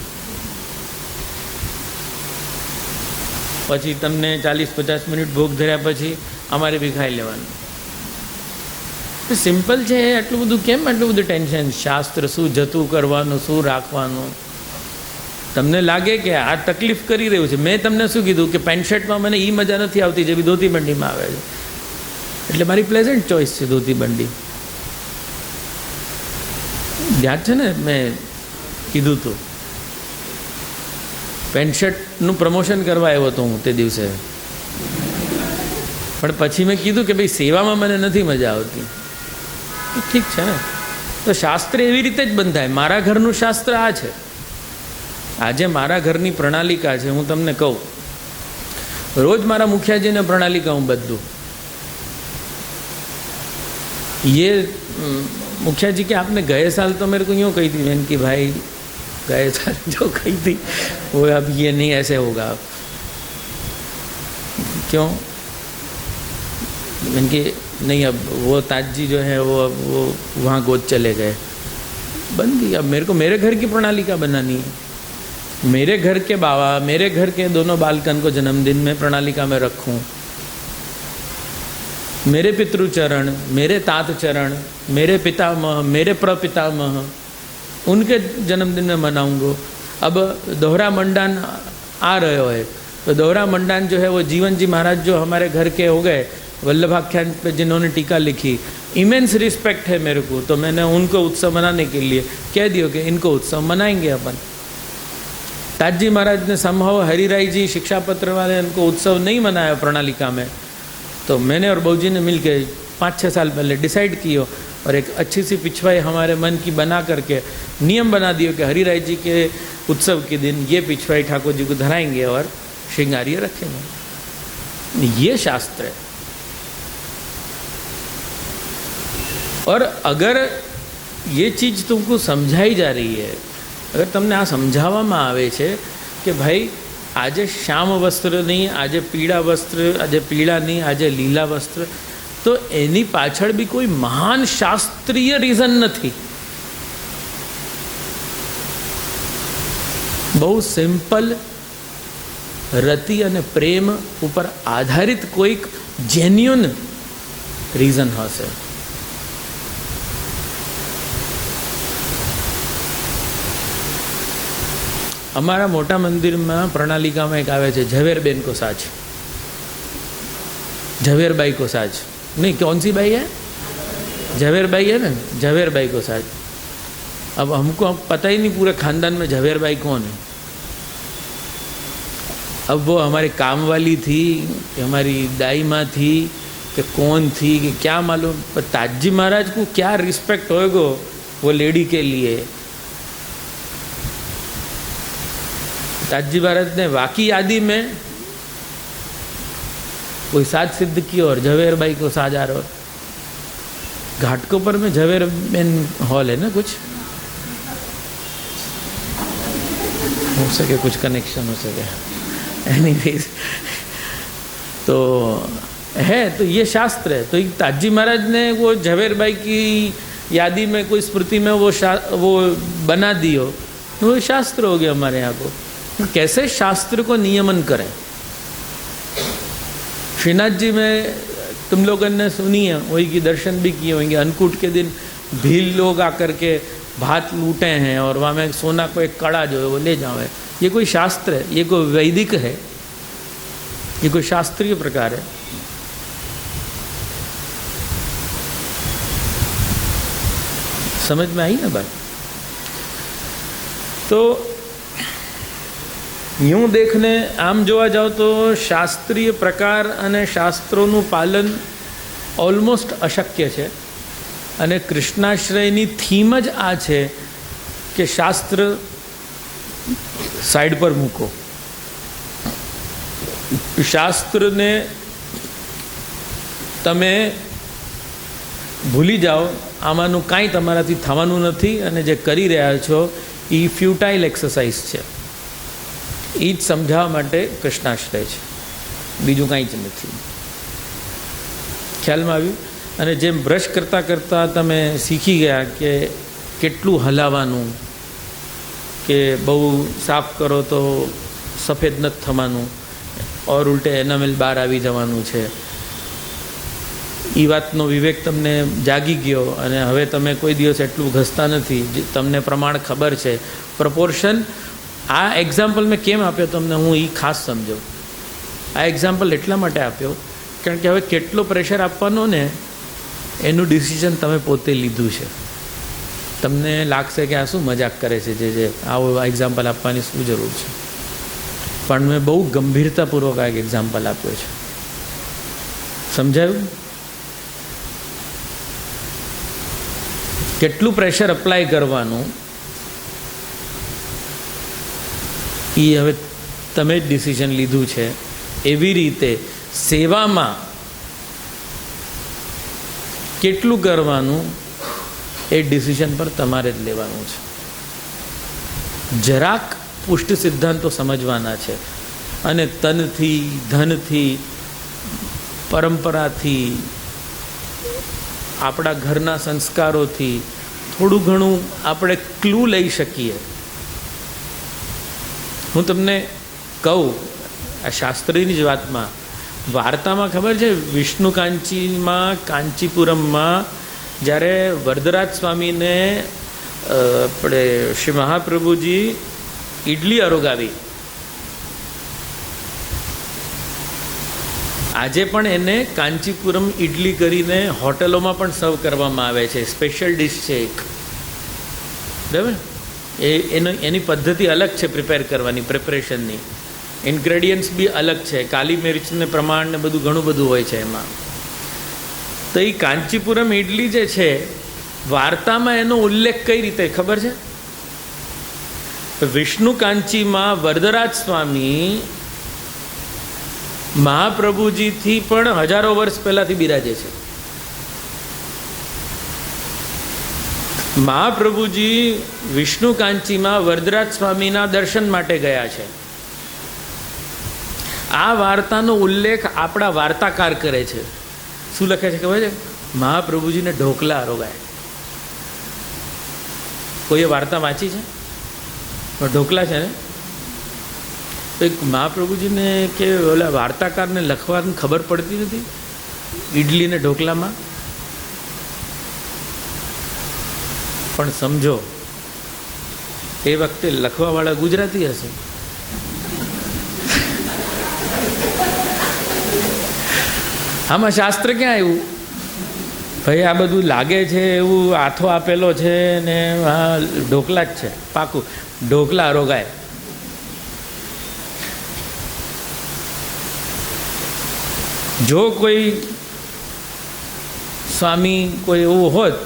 પછી તમને 40-50 મિનિટ ભૂખ ધર્યા પછી અમારે બી ખાઈ લેવાનું। સિમ્પલ છે આટલું બધું, કેમ આટલું બધું ટેન્શન? શાસ્ત્ર શું જતું કરવાનું, શું રાખવાનું? તમને લાગે કે આ તકલીફ કરી રહ્યું છે। મેં તમને શું કીધું કે પેન્ટ શર્ટમાં મને એ મજા નથી આવતી જેવી ધોતી બંડીમાં આવે છે, એટલે મારી પ્લેઝન્ટ ચોઇસ છે ધોતી બંડી। याद है ने, मैं कीधु तो पेंट शर्ट प्रमोशन करवा आव्यो तो हूँ ते दिवसे, पण पछी मैं कीधु कि भाई सेवा में मने नहीं मजा आती। ठीक है ने, तो शास्त्र एवी रीते ज बंधाय। मारा घरनु शास्त्र आ छे। आजे मारा घरनी प्रणालिका छे, हूँ तमने कहूँ, रोज मारा मुखियाजीने प्रणालिका हूँ बधुं। ये मुखिया जी कि आपने गए साल तो मेरे को यूँ कही थी बहन कि भाई गए साल जो कही थी वो अब ये नहीं ऐसे होगा। क्यों? बहन कि नहीं, अब वो ताज जी जो है वो अब वो वहाँ गोद चले गए, बन गई। अब मेरे को मेरे घर की प्रणालिका बनानी है। मेरे घर के बाबा, मेरे घर के दोनों बालकन को जन्मदिन में प्रणालिका में रखूँ। मेरे पितृचरण, मेरे तात चरण, मेरे पितामह, मेरे प्रपितामह, उनके जन्मदिन में मनाऊंगा। अब दोहरा मंडान आ रहे है, तो दोहरा मंडान जो है वो जीवन जी महाराज जो हमारे घर के हो गए, वल्लभाख्यान पे जिन्होंने टीका लिखी, इमेंस रिस्पेक्ट है मेरे को, तो मैंने उनको उत्सव मनाने के लिए कह दिया कि इनको उत्सव मनाएंगे अपन। ताजी महाराज ने संभव हरिराय जी शिक्षापत्र वाले उनको उत्सव नहीं मनाया प्रणालिका में, तो मैंने और बहू जी ने मिल के 5-6 साल पहले डिसाइड किया और एक अच्छी सी पिछवाई हमारे मन की बना करके नियम बना दिया कि हरिराय जी के उत्सव के दिन ये पिछवाई ठाकुर जी को धराएंगे और श्रृंगारिये रखेंगे। ये शास्त्र है। और अगर ये चीज़ तुमको समझाई जा रही है, अगर तमने आ समझावामां आवे छे कि भाई आजे श्याम वस्त्र नहीं, आजे पीड़ा वस्त्र, आजे पीड़ा नहीं, आजे लीला वस्त्र, तो एनी पाछळ भी कोई महान शास्त्रीय रीजन नहीं। बहुत सिंपल रति अने प्रेम ऊपर आधारित कोई जेन्युइन रीजन हशे। हमारा मोटा मंदिर में प्रणालिका में एक आवे छे झवेरबेन को साज, झवेरबाई को साज, नहीं कौन सी बाई है, झवेरबाई है ना, झवेरबाई को साज। अब हमको अब पता ही नहीं पूरे खानदान में झवेरबाई कौन है। अब वो हमारे काम वाली थी कि हमारी दाई माँ थी कि कौन थी कि क्या मालूम, पर ताजी महाराज को क्या रिस्पेक्ट होएगा वो लेडी के लिए। ताजी महाराज ने वाकी आदि में कोई साज सिद्ध किया और झवेरबाई को साज आ रहा। घाटकोपर में झवेरबेन हॉल है ना, कुछ हो सके, कुछ कनेक्शन हो सके। एनीवेज, तो है, तो ये शास्त्र है। तो ताजी महाराज ने वो झवेरबाई की यादी में कोई स्मृति में वो बना दियो, तो वो शास्त्र हो गया हमारे यहाँ को। तो कैसे शास्त्र को नियमन करें? श्रीनाथ जी में तुम लोगों ने सुनी है, वही की दर्शन भी किए होंगे। अन्नकूट के दिन भील लोग आकर के भात लूटे हैं और वहाँ में सोना को एक कड़ा जो है वो ले जाओ है। ये कोई शास्त्र है? ये कोई वैदिक है? ये कोई शास्त्रीय प्रकार है? समझ में आई ना बात? तो यूँ देखने आम જોવા જાઓ તો શાસ્ત્રીય પ્રકાર અને શાસ્ત્રોનું પાલન ઓલમોસ્ટ અશક્ય છે, અને કૃષ્ણાશ્રયની થીમ જ આ છે કે શાસ્ત્ર સાઈડ પર મૂકો, શાસ્ત્રને તમે ભૂલી જાઓ, આમાંનું કાંઈ તમારાથી થવાનું નથી, અને જે કરી રહ્યા છો એ ફ્યુટાઇલ એક્સરસાઇઝ છે। એ જ સમજાવવા માટે કૃષ્ણાશ્રય છે, બીજું કાંઈ જ નથી। ખ્યાલમાં આવ્યું? અને જેમ બ્રશ કરતાં કરતાં તમે શીખી ગયા કે કેટલું હલાવવાનું, કે બહુ સાફ કરો તો સફેદ નથી થવાનું, ઓર ઉલટે એનામેલ બહાર આવી જવાનું છે, એ વાતનો વિવેક તમને જાગી ગયો, અને હવે તમે કોઈ દિવસ એટલું ઘસતા નથી, તમને પ્રમાણ ખબર છે, પ્રપોર્શન। આ એક્ઝામ્પલ મેં કેમ આપ્યો તમને, હું એ ખાસ સમજો। આ એક્ઝામ્પલ એટલા માટે આપ્યો કારણ કે હવે કેટલો પ્રેશર આપવાનો ને એનું ડિસિઝન તમે પોતે લીધું છે। તમને લાગશે કે આ શું મજાક કરે છે, જે આવો એક્ઝામ્પલ આપવાની શું જરૂર છે, પણ મેં બહુ ગંભીરતાપૂર્વક આ એક એક્ઝામ્પલ આપ્યો છે। સમજાયું? કેટલું પ્રેશર અપ્લાય કરવાનું એ હવે તમે જ ડિસિઝન લીધું છે। એવી રીતે સેવામાં કેટલું કરવાનું એ ડિસિઝન પર તમારે જ લેવાનું છે। જરાક પુષ્ટિ સિદ્ધાંતો સમજવાના છે, અને તનથી, ધનથી, પરંપરાથી, આપણા ઘરના સંસ્કારોથી થોડું ઘણું આપણે ક્લુ લઈ શકીએ। હું તમને કહું, આ શાસ્ત્રીની જ વાતમાં, વાર્તામાં ખબર છે, વિષ્ણુ કાંચીમાં, કાંચીપુરમમાં જ્યારે વરદરાજ સ્વામીને આપણે શ્રી મહાપ્રભુજી ઇડલી અરોગાવી, આજે પણ એને કાંચીપુરમ ઇડલી કરીને હોટલોમાં પણ સર્વ કરવામાં આવે છે, સ્પેશિયલ ડિશ છે એક, બરાબર? એની પદ્ધતિ અલગ છે પ્રિપેર કરવાની, પ્રિપરેશનની, ઇન્ગ્રેડિયન્ટ્સ બી અલગ છે, કાલી મિર્ચને પ્રમાણ ને બધું ઘણું બધું હોય છે એમાં। તો એ કાંચીપુરમ ઇડલી જે છે, વાર્તામાં એનો ઉલ્લેખ કઈ રીતે ખબર છે? વિષ્ણુ કાંચીમાં વરદરાજ સ્વામી મહાપ્રભુજીથી પણ હજારો વર્ષ પહેલાંથી બિરાજે છે। મહાપ્રભુજી વિષ્ણુ કાંચીમાં વરદરાજ સ્વામીના દર્શન માટે ગયા છે। આ વાર્તાનો ઉલ્લેખ આપણા વાર્તાકાર કરે છે। શું લખે છે ખબર છે? મહાપ્રભુજીને ઢોકલા આરોગાય। કોઈએ વાર્તા વાંચી છે? પણ ઢોકલા છે ને, તો એક મહાપ્રભુજીને કે ઓલા વાર્તાકારને લખવાની ખબર પડતી નથી ઇડલી ને ઢોકલામાં? પણ સમજો, એ વખતે લખવાવાળા ગુજરાતી હશે, આમાં શાસ્ત્ર ક્યાં આવ્યું? ભાઈ આ બધું લાગે છે એવું હાથો આપેલો છે ને આ ઢોકલા જ છે, પાકું ઢોકલા આરોગાય। જો કોઈ સ્વામી કોઈ એવું હોત,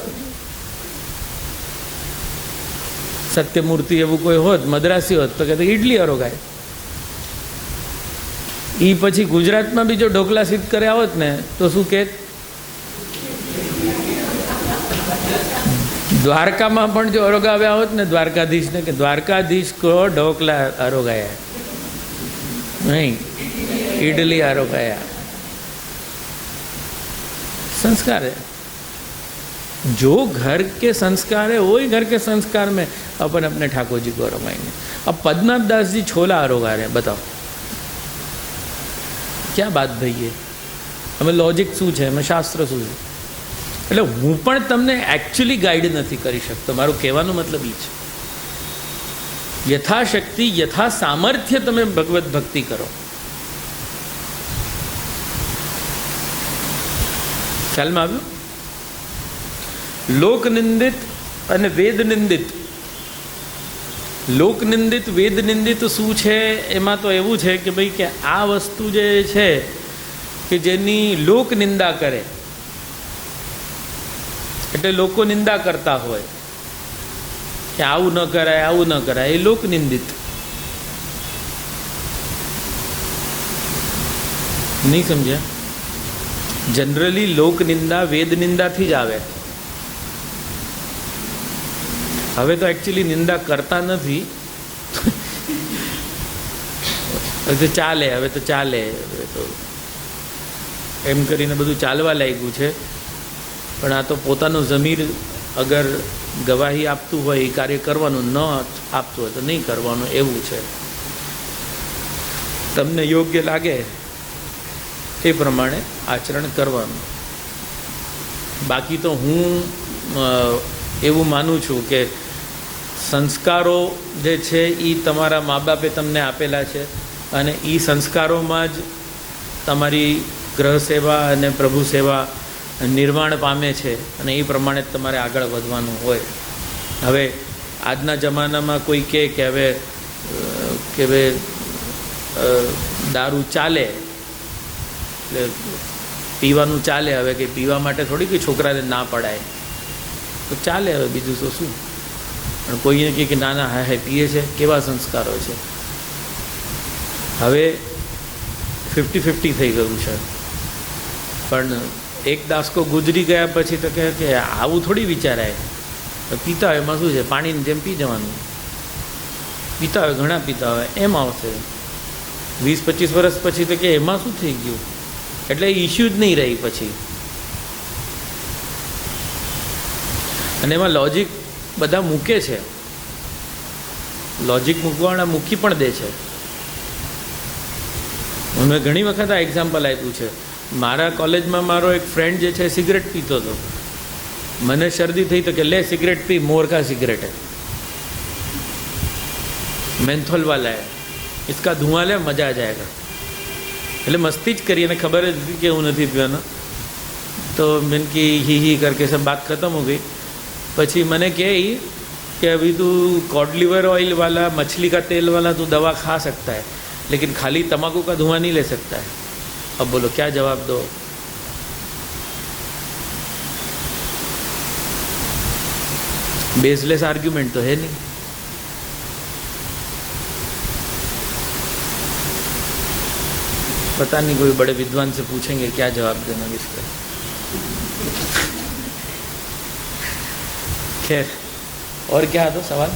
સત્યમૂર્તિ એવું કોઈ હોત, મદ્રાસી હોત, તો કહેતો ઇડલી આરોગાય। એ પછી ગુજરાતમાં બી જો ઢોકલા સિદ્ધ કર્યા હોત ને તો શું કહે? દ્વારકામાં પણ જો આરોગાવ્યા હોત ને દ્વારકાધીશને, કે દ્વારકાધીશ કો ઢોકલા આરોગાયા। नहीं, इडली आरो खाया, संस्कार है। जो घर के संस्कार है वही घर के संस्कार में अपन अपने ठाकुर जी को रमाएंगे। अब पद्मनाभ दास जी छोला आरोगा रहे, बताओ क्या बात भाई है? અમે લોજિક શું છે, અમે શાસ્ત્ર શું છે? એટલે હું પણ તમને એકચ્યુઅલી ગાઈડ નથી કરી શકતો. મારું કહેવાનો મતલબ એ છે, યથાશક્તિ યથા સામર્થ્ય તમે ભગવત ભક્તિ કરો. ખ્યાલમાં આવ્યું? લોકનિંદિત અને વેદ નિંદિત. લોકનિંદિત વેદ નિંદિત શું છે? એમાં તો એવું છે કે ભાઈ કે આ વસ્તુ જે છે કે જેની લોક નિંદા કરે, એટલે લોકો નિંદા કરતા હોય કે આવું ન કરાય, આવું ન કરાય, એ લોક નિંદિત. નહીં સમજ્યા? જનરલી લોક નિંદા વેદ નિંદાથી જ આવે. હવે તો એકચ્યુઅલી નિંદા કરતા નથી, હવે તો ચાલે, હવે તો ચાલે, હવે તો એમ કરીને બધું ચાલવા લાગ્યું છે. પણ આ તો પોતાનું જમીર અગર ગવાહી આપતું હોય એ કાર્ય કરવાનું, ન આપતું હોય તો નહીં કરવાનું, એવું છે. તમને યોગ્ય લાગે એ પ્રમાણે આચરણ કરવાનું. બાકી તો હું એવું માનું છું કે સંસ્કારો જે છે એ તમારા મા બાપે તમને આપેલા છે અને એ સંસ્કારોમાં જ તમારી ગ્રહ સેવા અને પ્રભુ સેવા નિર્માણ પામે છે અને એ પ્રમાણે જ તમારે આગળ વધવાનું હોય. હવે આજના જમાનામાં કોઈ કહે કે હવે દારૂ ચાલે એટલે પીવાનું ચાલે, હવે કે પીવા માટે થોડી કોઈ છોકરાને ના પડાય, તો ચાલે. હવે બીજું તો શું? પણ કોઈને કહે કે ના ના હા હા પીએ છે, કેવા સંસ્કારો છે? હવે 50-50 થઈ ગયું છે. પણ એક દાસકો ગુજરી ગયા પછી તો કહે કે આવું થોડી વિચારાય, પીતા હોય એમાં શું છે, પાણીની જેમ પી જવાનું. પીતા હોય, ઘણા પીતા હોય, એમ આવશે. 20-25 વર્ષ પછી તો કે એમાં શું થઈ ગયું, એટલે ઇસ્યુ જ નહીં રહી પછી. અને એમાં લોજિક બધા મૂકે છે, લોજિક મૂકવાવાળા મૂકી પણ દે છે. મેં ઘણી વખત આ એક્ઝામ્પલ આપ્યું છે. મારા કોલેજમાં મારો એક ફ્રેન્ડ જે છે સિગરેટ પીતો હતો. મને શરદી થઈ તો કે લે સિગરેટ પી, મોર કા સિગરેટ હે, મેન્થોલ વાલા હે, इसका धुआं ले मजा आ जाएगा. એટલે મસ્તી જ કરી, અને ખબર જ હતી કે હું નથી પીવાનો. તો મેં કી ही करके सब बात खत्म हो गई. પછી મને કહે कि अभी तू कॉड लिवर ऑयल वाला, मछली का तेल वाला तू दवा खा सकता है, लेकिन खाली तम्बाकू का धुआं नहीं ले सकता है. अब बोलो क्या जवाब दो? बेसलेस आर्ग्यूमेंट तो है नहीं. पता नहीं, कोई बड़े विद्वान से पूछेंगे क्या जवाब देना इसका. खैर, और क्या था सवाल?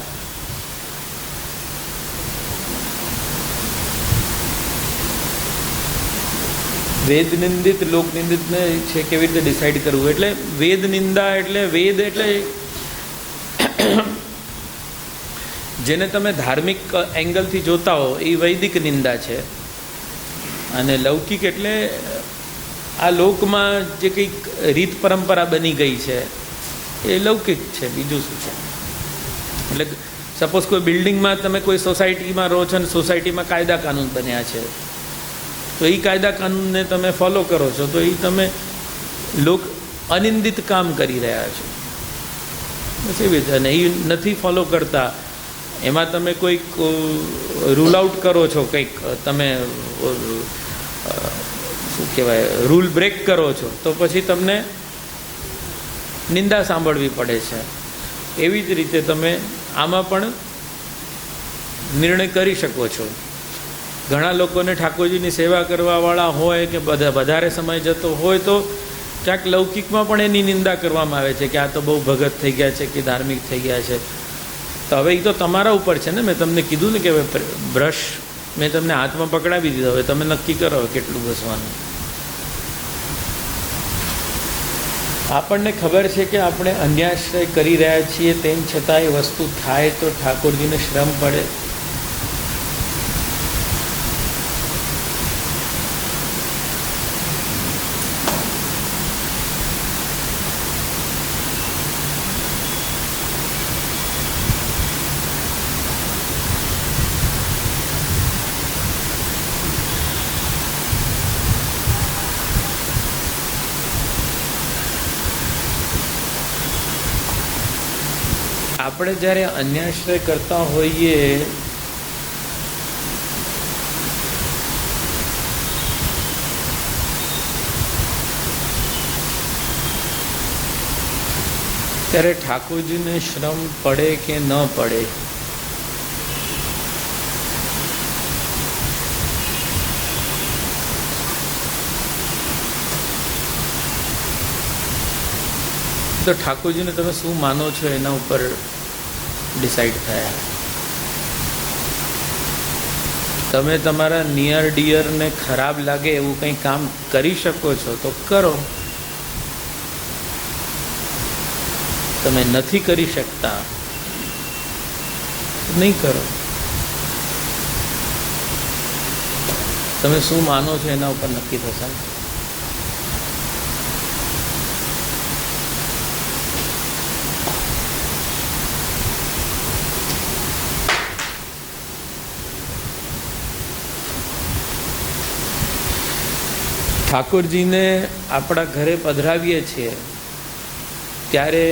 વેદ નિંદિત લોક નિંદિતને છે કેવી રીતે ડિસાઇડ કરવું? એટલે વેદ નિંદા એટલે વેદ એટલે જેને તમે ધાર્મિક એંગલથી જોતા હો એ વૈદિક નિંદા છે, અને લૌકિક એટલે આ લોકમાં જે કંઈક રીત પરંપરા બની ગઈ છે એ લૌકિક છે. બીજું શું છે? એટલે સપોઝ કોઈ બિલ્ડિંગમાં તમે કોઈ સોસાયટીમાં રહો છો અને સોસાયટીમાં કાયદા કાનૂન બન્યા છે, તો એ કાયદા કાનૂનને તમે ફોલો કરો છો, તો એ તમે લોક અનિંદિત કામ કરી રહ્યા છો. બસ એવી રીતે. અને એ નથી ફોલો કરતા, એમાં તમે કોઈક રૂલ આઉટ કરો છો, કંઈક તમે શું કહેવાય રૂલ બ્રેક કરો છો, તો પછી તમને નિંદા સાંભળવી પડે છે. એવી જ રીતે તમે આમાં પણ નિર્ણય કરી શકો છો. ઘણા લોકોને ઠાકોરજીની સેવા કરવાવાળા હોય કે વધારે સમય જતો હોય તો ક્યાંક લૌકિકમાં પણ એની નિંદા કરવામાં આવે છે કે આ તો બહુ ભગત થઈ ગયા છે કે ધાર્મિક થઈ ગયા છે. તો હવે એ તો તમારા ઉપર છે ને. મેં તમને કીધું ને કે હવે બ્રશ મેં તમને હાથમાં પકડાવી દીધો, હવે તમે નક્કી કરો કેટલું ઘસવાનું. આપણને ખબર છે કે આપણે અન્યાશ્રય કરી રહ્યા છીએ, તેમ છતાં એ વસ્તુ થાય તો ઠાકોરજીને શ્રમ પડે. આપણે જ્યારે અન્યાશ્રય કરતા હોઈએ ત્યારે ઠાકોરજીને શ્રમ પડે કે ન પડે, તો ઠાકોરજીને તમે શું માનો છો એના ઉપર ડિસાઈડ થયા. તમે તમારા નિયર ડિયરને ખરાબ લાગે એવું કંઈ કામ કરી શકો છો તો કરો. તમે નથી કરી શકતા નહીં કરો. તમે શું માનો છો એના ઉપર નક્કી થશે. ઠાકોરજીને આપણા ઘરે પધરાવીએ છીએ ત્યારે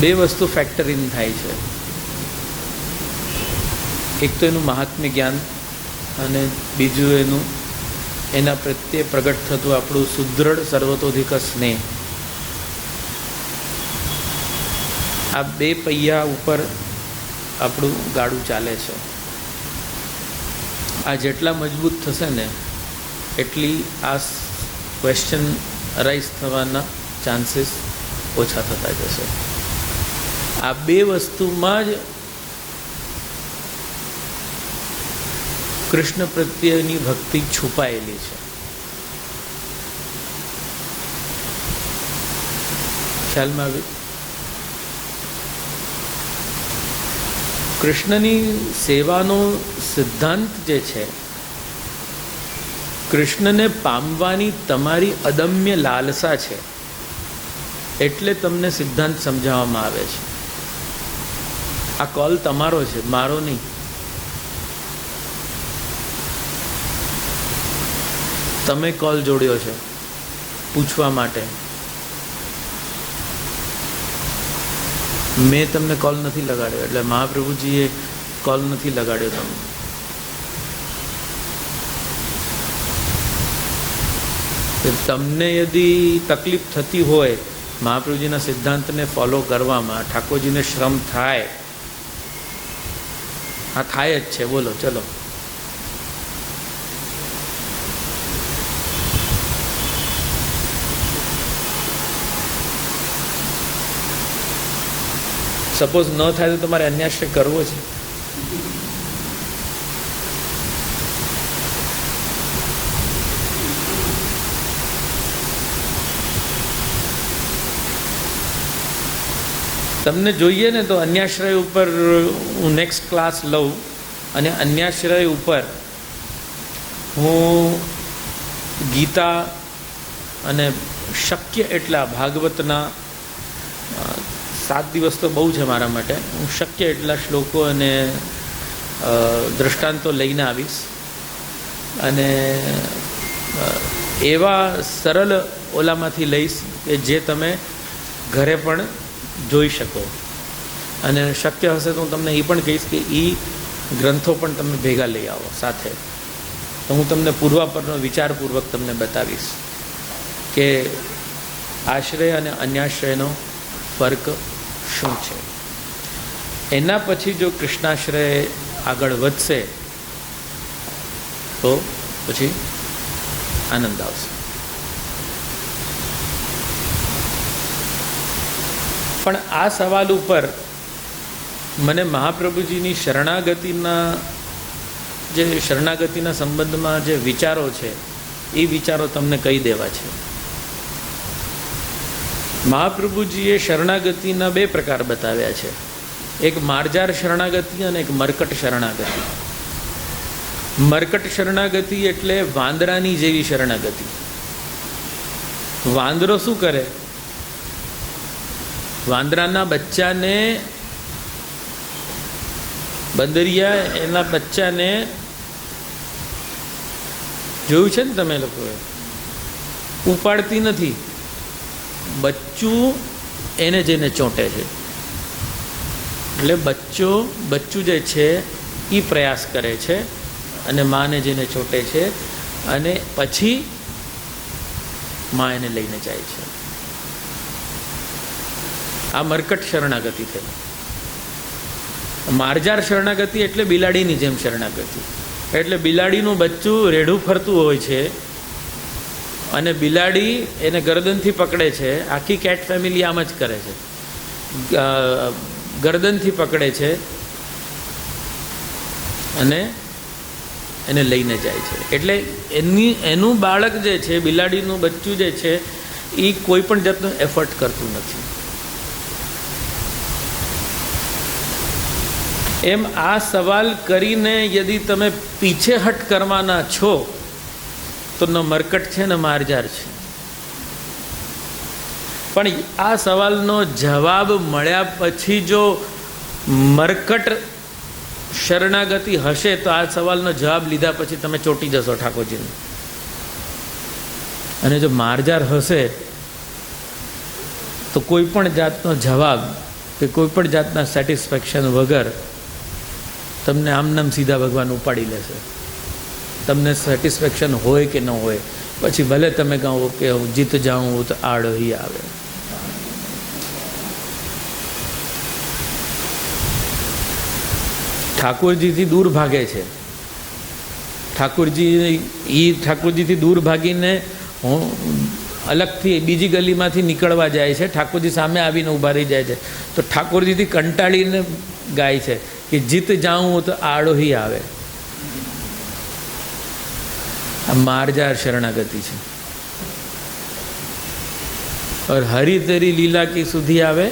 બે વસ્તુ ફેક્ટર ઇન થાય છે. એક તો એનું મહાત્મ્ય જ્ઞાન અને બીજું એના પ્રત્યે પ્રગટ થતું આપણું સુદૃઢ સર્વતોધિક સ્નેહ. આ બે પૈયા ઉપર આપણું ગાડું ચાલે છે. આ જેટલા મજબૂત થશે ને એટલી આ ક્વેશ્ચન અરાઇઝ થવાના ચાન્સીસ ઓછા થતા જશે. આ બે વસ્તુમાં જ કૃષ્ણ પ્રત્યેની ભક્તિ છુપાયેલી છે. ખ્યાલમાં આવ્યું? કૃષ્ણની સેવાનો સિદ્ધાંત જે છે, કૃષ્ણને પામવાની તમારી અદમ્ય લાલસા છે એટલે તમને સિદ્ધાંત સમજાવવામાં આવે છે. આ કોલ તમારો છે, મારો નહીં. તમે કોલ જોડ્યો છે પૂછવા માટે. મેં તમને કોલ નથી લગાડ્યો, એટલે મહાપ્રભુજીએ કોલ નથી લગાડ્યો તમને યદિ તકલીફ થતી હોય મહાપ્રભુજીના સિદ્ધાંતને ફોલો કરવામાં, ઠાકોરજીને શ્રમ થાય, હા થાય જ છે. બોલો ચલો. સપોઝ ન થાય તો તમારે અન્યાશ્રય કરવો છે. તમને જોઈએ ને તો અન્યાશ્રય ઉપર હું નેક્સ્ટ ક્લાસ લઉં અને અન્યાશ્રય ઉપર હું ગીતા અને શક્ય એટલા ભાગવતના 7 દિવસ તો બહુ છે મારા માટે. હું શક્ય એટલા શ્લોકો અને દૃષ્ટાંતો લઈને આવીશ અને એવા સરળ ઓલામાંથી લઈશ કે જે તમે ઘરે પણ જોઈ શકો. અને શક્ય હશે તો હું તમને એ પણ કહીશ કે એ ગ્રંથો પણ તમે ભેગા લઈ આવો સાથે, તો હું તમને પૂર્વાપરનો વિચારપૂર્વક તમને બતાવીશ કે આશ્રય અને અન્યાશ્રયનો ફર્ક શું છે. એના પછી જો કૃષ્ણાશ્રય આગળ વધશે તો પછી આનંદ આવશે. પણ આ સવાલ ઉપર મને મહાપ્રભુજીની શરણાગતિના સંબંધમાં જે વિચારો છે એ વિચારો તમને કહી દેવા છે. મહાપ્રભુજીએ શરણાગતિના 2 પ્રકાર બતાવ્યા છે, એક માર્જાર શરણાગતિ અને એક મરકટ શરણાગતિ. મરકટ શરણાગતિ એટલે વાંદરાની જેવી શરણાગતિ. વાંદરો શું કરે? વાંદરાના બચ્ચાને, બંદરિયા એના બચ્ચાને જોયું છે ને તમે લોકોએ, ઉપાડતી નથી, બચ્ચું એને જઈને ચોંટે છે. એટલે બચ્ચું જે છે એ પ્રયાસ કરે છે અને માને જઈને ચોંટે છે અને પછી મા એને લઈને જાય છે. આ મરકટ શરણાગતિ થઈ. માર્જાર શરણાગતિ એટલે બિલાડીની જેમ શરણાગતિ. એટલે બિલાડીનું બચ્ચું રેઢું ફરતું હોય છે અને બિલાડી એને ગરદનથી પકડે છે. આખી કેટ ફેમિલી આમ જ કરે છે, ગરદનથી પકડે છે અને એને લઈને જાય છે. એટલે એનું બાળક જે છે, બિલાડીનું બચ્ચું જે છે, એ કોઈ પણ જાતનું એફર્ટ કરતું નથી. એમ આ સવાલ કરીને યદિ તમે પીછેહટ કરવાના છો તો ન મરકટ છે ને માર્જાર છે. પણ આ સવાલનો જવાબ મળ્યા પછી જો મરકટ શરણાગતિ હશે તો આ સવાલનો જવાબ લીધા પછી તમે ચોંટી જશો ઠાકોરજીને. અને જો માર્જાર હશે તો કોઈ પણ જાતનો જવાબ કે કોઈ પણ જાતના સેટિસ્ફેક્શન વગર તમને આમનામ સીધા ભગવાન ઉપાડી લેશે. તમને સેટિસ્ફેક્શન હોય કે ન હોય, પછી ભલે તમે કહો કે હું જીત જાઉં તો આડો ही આવે. ઠાકોરજીથી દૂર ભાગે છે. ઠાકોરજીથી દૂર ભાગીને હું અલગથી બીજી ગલીમાંથી નીકળવા જાય છે. ઠાકોરજી સામે આવીને ઊભા રહી જાય છે તો ઠાકોરજીથી કંટાળીને ગાય છે कि जीत जाऊं तो आड़ो ही आवे. आ मार्जार शरणागति है. और हरि तेरी लीला की सुधी आवे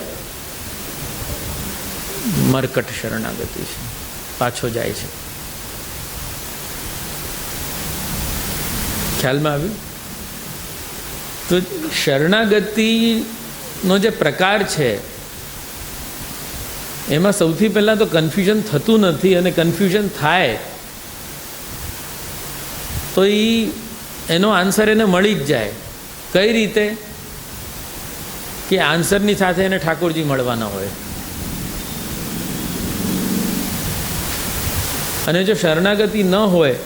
मरकट शरणागति है. पाछो जाए છે. ख्याल में આવ્યું? तो શરણાગતિનો જે પ્રકાર છે એમાં સૌથી પહેલાં તો કન્ફ્યુઝન થતું નથી, અને કન્ફ્યુઝન થાય તો એનો આન્સર એને મળી જ જાય. કઈ રીતે? કે આન્સરની સાથે એને ઠાકોરજી મળવાના હોય. અને જો શરણાગતિ ન હોય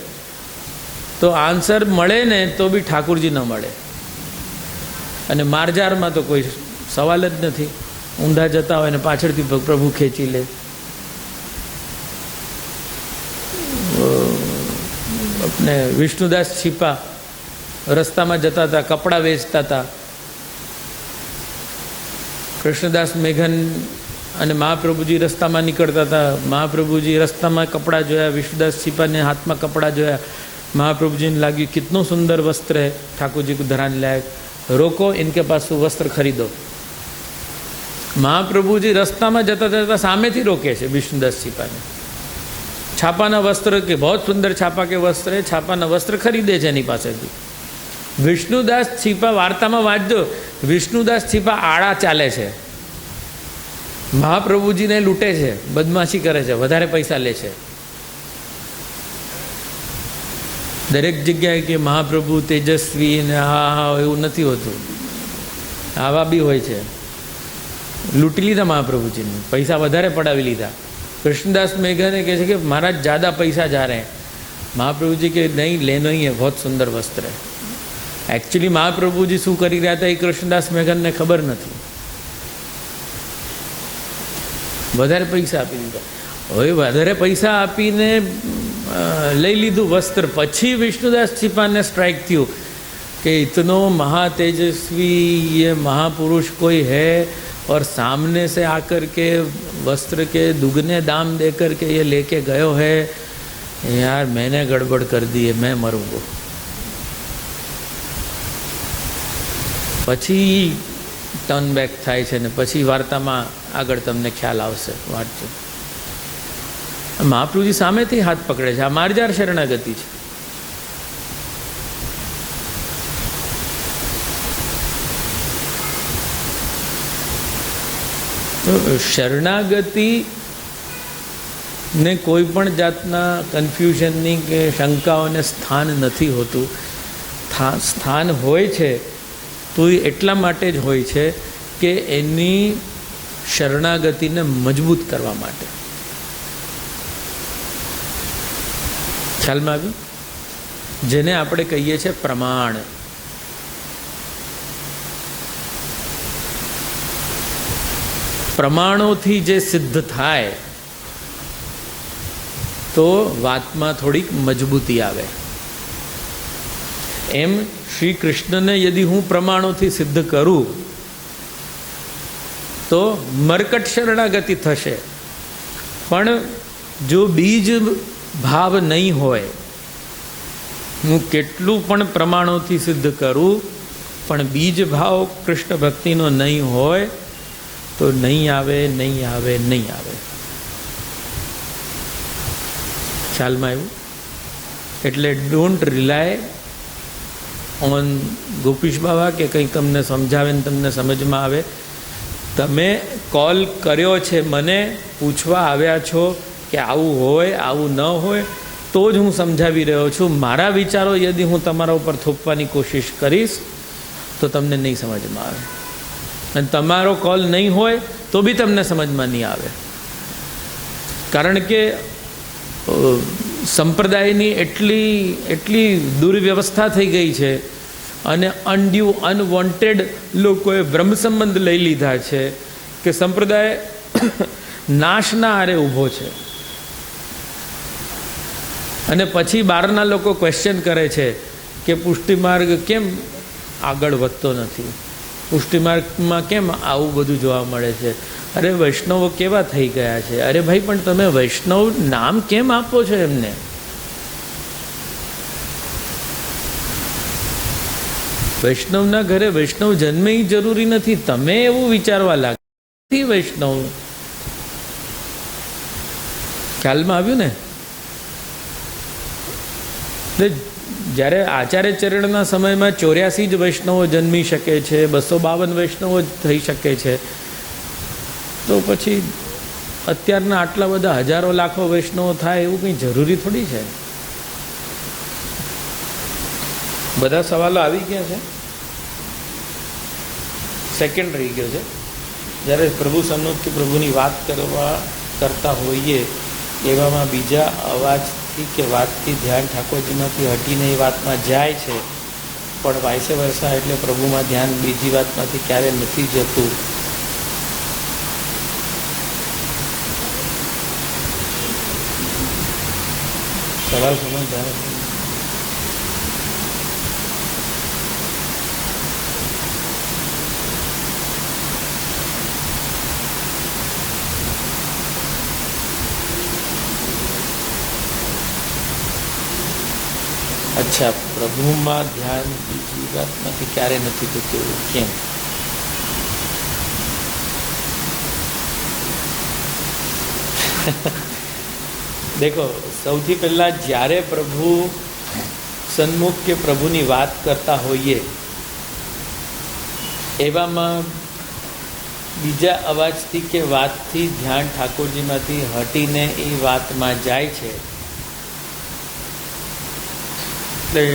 તો આન્સર મળે ને તો બી ઠાકોરજી ન મળે. અને માર્જારમાં તો કોઈ સવાલ જ નથી. ઊંધા જતા હોય ને પાછળથી પ્રભુ ખેંચી લે. આપણે વિષ્ણુદાસ છીપા રસ્તામાં જતા હતા, કપડાં વેચતા હતા. કૃષ્ણદાસ મેઘન અને મહાપ્રભુજી રસ્તામાં નીકળતા હતા. મહાપ્રભુજી રસ્તામાં કપડાં જોયા, વિષ્ણુદાસ છીપાને હાથમાં કપડાં જોયા. महाप्रभुजी ने लगी कितनो सुंदर वस्त्र है, ठाकुर जी को धराने लायक, रोको इनके पास वो वस्त्र खरीदो। महाप्रभुजी रस्ता में जता जता सामे थी रोके छे विष्णुदास छीपा ने। छापाना वस्त्र के बहुत सुंदर छापा के वस्त्र है, छापाना वस्त्र खरीदे छे एनी पासेथी। विष्णुदास छीपा वार्ता में वाँचजो, विष्णुदास छीपा आड़ा चाले छे, महाप्रभुजी ने लूटे छे, बदमाशी करे छे, वधारे पैसा ले छे। दरेक जग्याए कि महाप्रभु तेजस्वी ने हाँ एवं नहीं होतुं, आवा बी होय छे। लूटी लीधा महाप्रभुजी ने, पैसा वधारे पड़ावी लीधा। कृष्णदास मेघने कहे कि महाराज ज़्यादा पैसा जा रहे हैं। महाप्रभुजी के नहीं, लेना ही है, बहुत सुंदर वस्त्र है। एक्चुअली महाप्रभुजी शू करी रह्या हता ए कृष्णदास मेघन ने खबर नहीं, वधारे पैसा आपी दीधा। हवे वधारे पैसा आपीने लई लीधुं वस्त्र, पछी विष्णुदास छीपा ने स्ट्राइक थयुं कि इतनो महातेजस्वी ये महापुरुष कोई है और सामने से आकर के वस्त्र के दुगने दाम दे कर के ये लेके गयो है, यार मैंने गड़बड़ कर दी है, मैं मरूंगा। પછી ટર્ન બેક થાય છે ને પછી વાર્તામાં આગળ તમને ખ્યાલ આવશે, વાંચજો। મહાપ્રભુજી સામેથી હાથ પકડે છે, આ માર્જાર શરણાગતિ છે। તો શરણાગતિ ને કોઈ પણ જાતના કન્ફ્યુઝનની કે શંકાઓને સ્થાન નથી હોતું। સ્થાન હોય છે તો એ એટલા માટે જ હોય છે કે એની શરણાગતિને મજબૂત કરવા માટે। ખ્યાલમાં આવ્યું? જેને આપણે કહીએ છીએ પ્રમાણ। પ્રમાણોથી જે સિદ્ધ થાય તો વાતમાં થોડીક મજબૂતી આવે। એમ શ્રી કૃષ્ણને યદि હું પ્રમાણોથી સિદ્ધ કરું તો મરકટ શરણાગતિ થશે, પણ જો બીજ ભાવ નહીં હોય, હું કેટલું પણ પ્રમાણોથી સિદ્ધ કરું પણ બીજ ભાવ કૃષ્ણ ભક્તિનો નહીં હોય તો નહીં આવે, નહીં આવે, નહીં આવે। ખ્યાલમાં આવ્યું? એટલે ડોન્ટ રિલાય ઓન ગોપીશ બાબા કે કંઈ તમને સમજાવે ને તમને સમજમાં આવે। તમે કોલ કર્યો છે, મને પૂછવા આવ્યા છો કે આવું હોય આવું ન હોય તો જ હું સમજાવી રહ્યો છું। મારા વિચારો યદि હું તમારા ઉપર થોપવાની કોશિશ કરીશ તો તમને નહીં સમજમાં આવે, અને તમારો કોલ નહીં હોય તો બી તમને સમજમાં નહીં આવે। કારણ કે સંપ્રદાયની એટલી દુર્વ્યવસ્થા થઈ ગઈ છે અને અનડ્યુ અનવોન્ટેડ લોકોએ બ્રહ્મ સંબંધ લઈ લીધા છે કે સંપ્રદાય નાશના આરે ઊભો છે। અને પછી બહારના લોકો ક્વેશ્ચન કરે છે કે પુષ્ટિમાર્ગ કેમ આગળ વધતો નથી, પુષ્ટિમાર્ગમાં કેમ આવું બધું જોવા મળે છે, અરે વૈષ્ણવો કેવા થઈ ગયા છે। અરે ભાઈ, પણ તમે વૈષ્ણવ નામ કેમ આપો છો એમને? વૈષ્ણવના ઘરે વૈષ્ણવ જન્મે એ જરૂરી નથી, તમે એવું વિચારવા લાગે વૈષ્ણવ। ખ્યાલમાં આવ્યું ને? એટલે જ્યારે આચાર્ય ચરણના સમયમાં 84 જ વૈષ્ણવો જન્મી શકે છે, 252 વૈષ્ણવો જ થઈ શકે છે, તો પછી અત્યારના આટલા બધા હજારો લાખો વૈષ્ણવો થાય એવું કંઈ જરૂરી થોડી છે। બધા સવાલો આવી ગયા છે, સેકન્ડ રહી ગયો છે। જ્યારે પ્રભુ સન્મુખ કે પ્રભુની વાત કરતા હોઈએ એવામાં બીજા અવાજથી કે વાતથી ધ્યાન ઠાકોરજીમાંથી હટીને એ વાતમાં જાય છે, પણ વાઇસે વર્સા એટલે પ્રભુમાં ધ્યાન બીજી વાતમાંથી ક્યારે નથી જતું। સવાલ સમજદાર? અચ્છા, પ્રભુમાં ધ્યાન બીજી વાતમાંથી ક્યારે નથી થતું, કેમ? દેખો, સૌથી પહેલાં જ્યારે પ્રભુ સન્મુખ કે પ્રભુની વાત કરતા હોઈએ એવામાં બીજા અવાજથી કે વાતથી ધ્યાન ઠાકોરજીમાંથી હટીને એ વાતમાં જાય છે। એટલે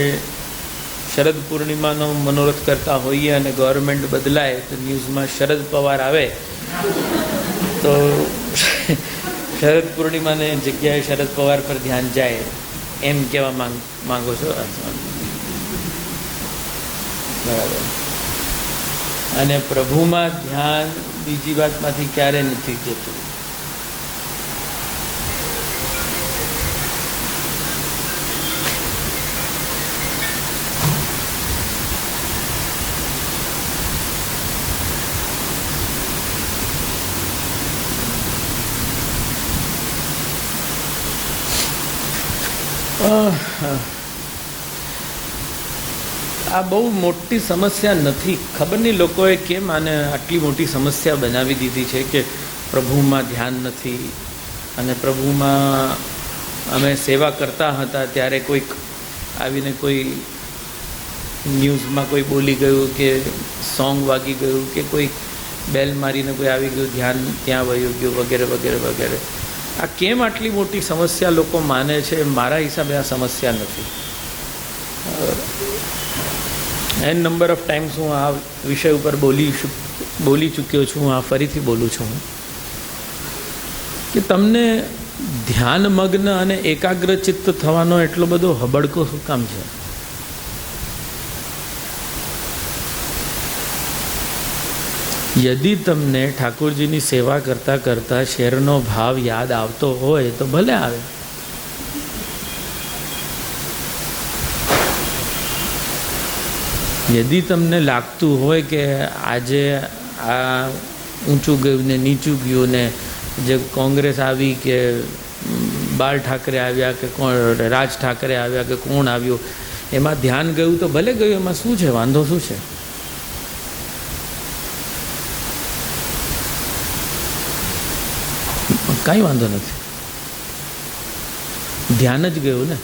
શરદ પૂર્ણિમાનો મનોરથ કરતા હોઈએ અને ગવર્મેન્ટ બદલાય તો ન્યૂઝમાં શરદ પવાર આવે તો શરદ પૂર્ણિમાને જગ્યાએ શરદ પવાર પર ધ્યાન જાય, એમ કહેવા માંગો છો? બરાબર। અને પ્રભુમાં ધ્યાન બીજી વાતમાંથી ક્યારે નથી જતું? આ બહુ મોટી સમસ્યા નથી. ખબર નહીં લોકોએ કેમ આને આટલી મોટી સમસ્યા બનાવી દીધી છે કે પ્રભુમાં ધ્યાન નથી. અને પ્રભુમાં અમે સેવા કરતા હતા ત્યારે કોઈક આવીને કોઈ ન્યૂઝમાં કોઈ બોલી ગયું કે સોંગ વાગી ગયું કે કોઈ બેલ મારીને કોઈ આવી ગયું, ધ્યાન ત્યાં વયું ગયું વગેરે વગેરે વગેરે. આ કેમ આટલી મોટી સમસ્યા લોકો માને છે? મારા હિસાબે આ સમસ્યા નથી. એન નંબર ઓફ ટાઈમ્સ હું આ વિષય ઉપર બોલી ચૂક્યો છું. આ ફરીથી બોલું છું કે તમને ધ્યાનમગ્ન અને એકાગ્રચિત્ત થવાનો એટલો બધો હબડકો શું કામ છે? યદિ તમને ઠાકોરજીની સેવા કરતાં કરતાં શેરનો ભાવ યાદ આવતો હોય તો ભલે આવે. યદિ તમને લાગતું હોય કે આજે આ ઊંચું ગયું ને નીચું ગયું ને જે કોંગ્રેસ આવી કે બાળ ઠાકરે આવ્યા કે કોણ રાજ ઠાકરે આવ્યા કે કોણ આવ્યું એમાં ધ્યાન ગયું તો ભલે ગયું, એમાં શું છે? વાંધો શું છે? કાંઈ વાંધો નથી. ધ્યાન જ ગયું ને.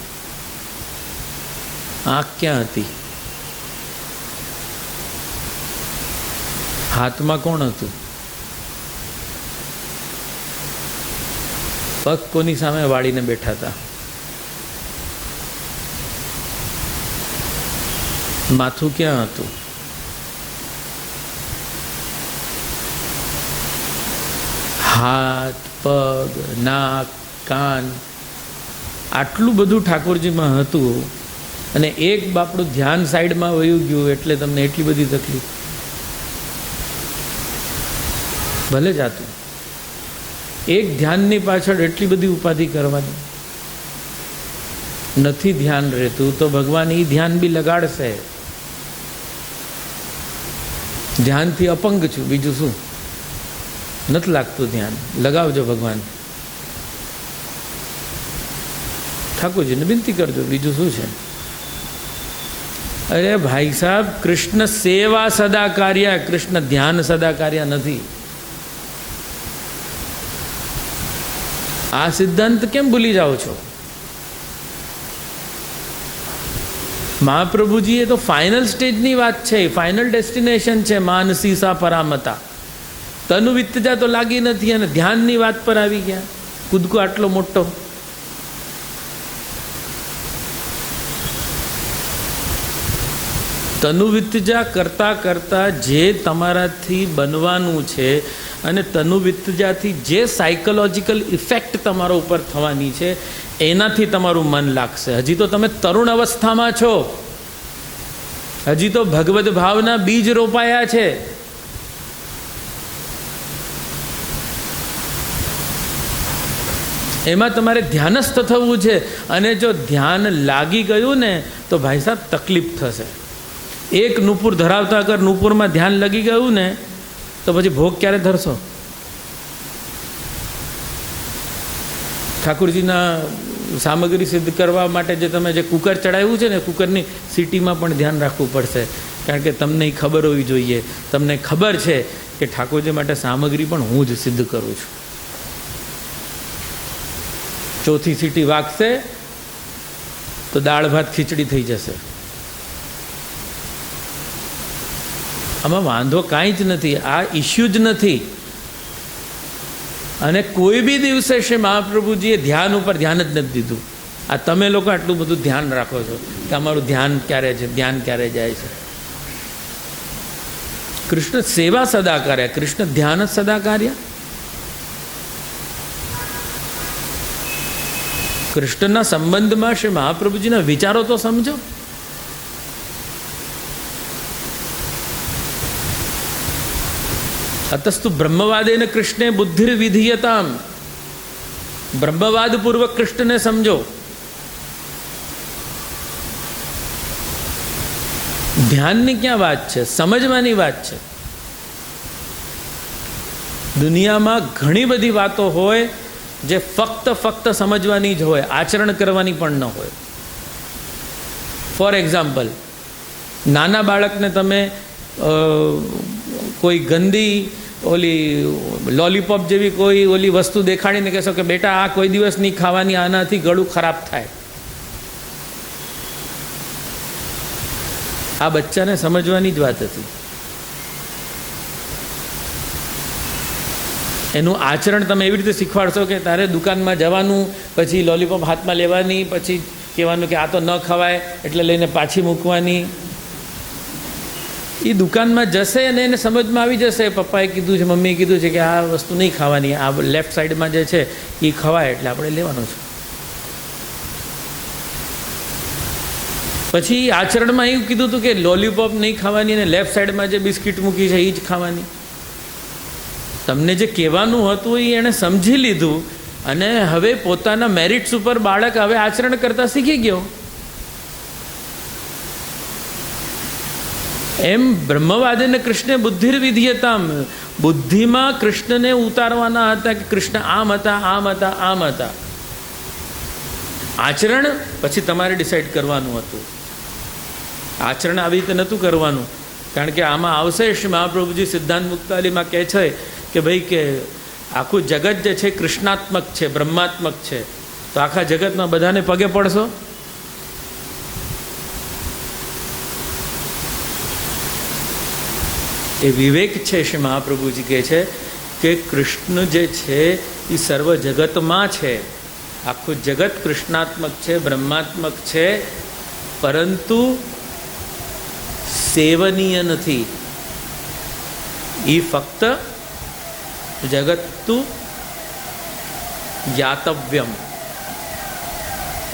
આંખ ક્યાં હતી? હાથમાં કોણ હતું? પગ કોની સામે વાળીને બેઠા હતા? માથું ક્યાં હતું? હાથ, પગ, નાક, કાન, આટલું બધું ઠાકોરજીમાં હતું અને એક બાપડું ધ્યાન સાઈડમાં વયું ગયું એટલે તમને એટલી બધી તકલીફ. ભલે જાતું એક ધ્યાનની પાછળ એટલી બધી ઉપાધિ કરવાની નથી. ધ્યાન રહેતું તો ભગવાન એ ધ્યાન બી લગાડશે. ધ્યાનથી અપંગ છું, બીજું શું? નથી લાગતું ધ્યાન, લગાવજો ભગવાન. ઠાકોરજીને વિનંતી કરજો, બીજું શું છે? અરે ભાઈ સાહેબ, કૃષ્ણ સેવા સદા કાર્ય, કૃષ્ણ ધ્યાન સદા કાર્ય નથી. આ સિદ્ધાંત કેમ ભૂલી જાઓ છો? મહાપ્રભુજીએ તો ફાઇનલ સ્ટેજની વાત છે, ફાઇનલ ડેસ્ટિનેશન છે. માનસી સા પરામતા, તનુ વિત્તજા તો લાગી નથી અને ધ્યાનની વાત પર આવી ગયા. કૂદકો આટલો મોટો. તનુ વિત્તજા કરતાં કરતાં જે તમારાથી બનવાનું છે અને તનુ વિત્તજાથી જે સાયકોલોજીકલ ઇફેક્ટ તમારા ઉપર થવાની છે એનાથી તમારું મન લાગશે. હજી તો તમે તરુણ અવસ્થામાં છો, હજી તો ભગવદ ભાવના બીજ રોપાયા છે. એમાં તમારે ધ્યાનસ્થ થવું છે. અને જો ધ્યાન લાગી ગયું ને તો ભાઈ સાહેબ તકલીફ થશે. એક નુપુર ધરાવતા અગર નુપુરમાં ધ્યાન લાગી ગયું ને તો પછી ભોગ ક્યારે ધરશો? ઠાકોરજીના સામગ્રી સિદ્ધ કરવા માટે જે તમે જે કુકર ચડાવ્યું છે ને, કુકરની સીટીમાં પણ ધ્યાન રાખવું પડશે. કારણ કે તમને ખબર હોવી જોઈએ, તમને ખબર છે કે ઠાકોરજી માટે સામગ્રી પણ હું જ સિદ્ધ કરું છું. ચોથી સીટી વાગશે તો દાળ ભાત ખીચડી થઈ જશે. આમાં વાંધો કાંઈ જ નથી, આ ઇશ્યુ જ નથી. અને કોઈ બી દિવસે શ્રી મહાપ્રભુજીએ ધ્યાન ઉપર ધ્યાન જ નથી દીધું. આ તમે લોકો આટલું બધું ધ્યાન રાખો છો કે અમારું ધ્યાન ક્યારે છે, ધ્યાન ક્યારે જાય છે. કૃષ્ણ સેવા સદા કાર્ય, કૃષ્ણ ધ્યાન જ સદા કાર્ય. કૃષ્ણના સંબંધમાં શ્રી મહાપ્રભુજીના વિચારો તો સમજો. અતસ્તુ બ્રહ્મવાદેન કૃષ્ણે બુદ્ધિર વિધીયતામ. બ્રહ્મવાદ પૂર્વક કૃષ્ણને સમજો. ધ્યાનની ક્યાં વાત છે? સમજવાની વાત છે. દુનિયામાં ઘણી બધી વાતો હોય જે ફક્ત સમજવાની જ હોય, આચરણ કરવાની પણ ન હોય. ફોર એક્ઝામ્પલ, નાના બાળકને તમે કોઈ ગંદી ઓલી લોલીપોપ જેવી કોઈ ઓલી વસ્તુ દેખાડીને કહેશો કે બેટા આ કોઈ દિવસ નહીં ખાવાની, આનાથી ગળું ખરાબ થાય, આ બચ્ચાને સમજવાની જ વાત હતી. એનું આચરણ તમે એવી રીતે શીખવાડશો કે તારે દુકાનમાં જવાનું, પછી લોલીપોપ હાથમાં લેવાની, પછી કહેવાનું કે આ તો ન ખવાય એટલે લઈને પાછી મૂકવાની. એ દુકાનમાં જશે અને એને સમજમાં આવી જશે, પપ્પાએ કીધું છે, મમ્મીએ કીધું છે કે આ વસ્તુ નહીં ખાવાની, આ લેફ્ટ સાઈડમાં જે છે એ ખવાય એટલે આપણે લેવાનું છે. પછી આચરણમાં એવું કીધું હતું કે લોલીપોપ નહીં ખાવાની અને લેફ્ટ સાઈડમાં જે બિસ્કિટ મૂકી છે એ જ ખાવાની. તમને જે કહેવાનું હતું એ એણે સમજી લીધું અને હવે પોતાના મેરિટ્સ ઉપર બાળક હવે આચરણ કરતાં શીખી ગયો. એમ બ્રહ્મવાદીને કૃષ્ણે બુદ્ધિર્વિધીયતામ, બુદ્ધિમાં કૃષ્ણને ઉતારવાના હતા કે કૃષ્ણ આમ હતા, આમ હતા, આમ હતા. આચરણ પછી તમારે ડિસાઈડ કરવાનું હતું. આચરણ આવી રીતે નહોતું કરવાનું, કારણ કે આમાં આવશે શ્રી મહાપ્રભુજી સિદ્ધાંત મુક્તાવલીમાં કહે છે કે ભાઈ કે આખું જગત જે છે કૃષ્ણાત્મક છે, બ્રહ્માત્મક છે, તો આખા જગતમાં બધાને પગે પડશો? એ વિવેક છે. શ્રી મહાપ્રભુજી કહે છે કે કૃષ્ણ જે છે એ સર્વ જગતમાં છે, આખું જગત કૃષ્ણાત્મક છે, બ્રહ્માત્મક છે, પરંતુ સેવનીય નથી. એ ફક્ત જગત્તુ જ્ઞાતવ્યમ,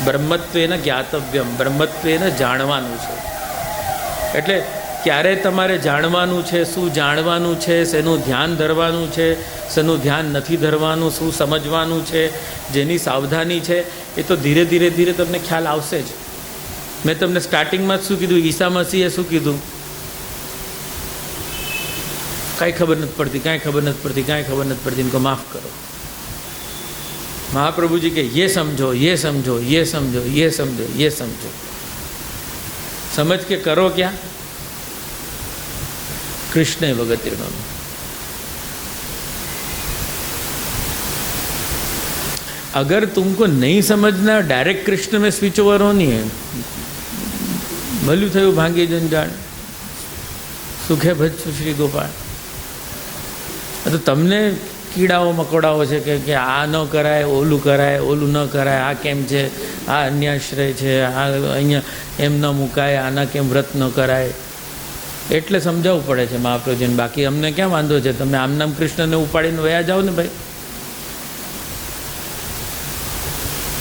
બ્રહ્મત્વેન જ્ઞાતવ્યમ, બ્રહ્મત્વેન જાણવાનું છે. એટલે ક્યારે તમારે જાણવાનું છે, શું જાણવાનું છે, શેનું ધ્યાન ધરવાનું છે, શેનું ધ્યાન નથી ધરવાનું, શું સમજવાનું છે, જેની સાવધાની છે, એ તો ધીરે ધીરે ધીરે તમને ખ્યાલ આવશે જ. મેં તમને સ્ટાર્ટિંગમાં જ શું કીધું, ઈસા મસીહે શું કીધું? કાંઈ ખબર નથી પડતી, કાંઈ ખબર નથી પડતી, કાંઈ ખબર નથી પડતી, ઇनको માફ કરો. મહાપ્રભુજી કે યે સમજો, યે સમજો, યે સમજો, યે સમજો, યે સમજો. સમજ के करो क्या? कृष्ण वगतिर्णम. अगर तुमको नहीं समझना, डायरेक्ट कृष्ण में स्विच ओवर होनी है. भलू थयु भांगी जंजाळ, सुखे भज श्री गोपाल. तो तमने कीड़ाओ मकोड़ाओ છે કે આ ન કરાય, ઓલું કરાય, ઓલું ન કરાય, આ કેમ છે, આ અન્યાશ્રય છે, આ અહીંયા એમ ન મુકાય, આના કેમ વ્રત ન કરાય, એટલે સમજાવવું પડે છે મહાપ્રભુજીને. બાકી અમને ક્યાં વાંધો છે, તમે આમ નામ કૃષ્ણને ઉપાડીને વયા જાઓ ને ભાઈ,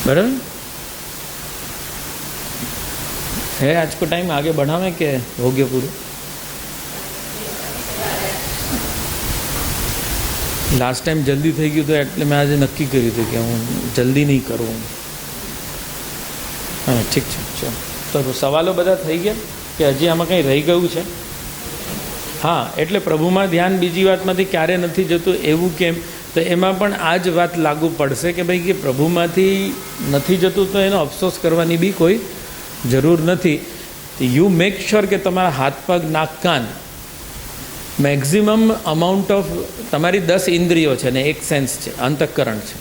बराबर है. आज को टाइम आगे बढ़ावे के हो गया पूरा? लास्ट टाइम जल्दी थी गई तो एटले मैं आज नक्की करी थी कि हूँ जल्दी नहीं करूँ. हाँ ठीक है. चलो तो सवालों बधा थी गया कि हजी आम कहीं रही गयु है? हाँ एटले प्रभुमां ध्यान बीजी वातमांथी क्यारे नथी जतुं एवुं केम? तो एमां पण आ ज वात लागू पड़शे कि भाई कि प्रभुमांथी नथी जतुं तो एनो अफसोस करवानी बी कोई जरूर नथी. यू मेक श्योर कि तमारा हाथ पग नाक कान मैक्सिमम अमाउंट ऑफ तमारी 10 इंद्रियों है ने एक सेंस है, अंतःकरण है.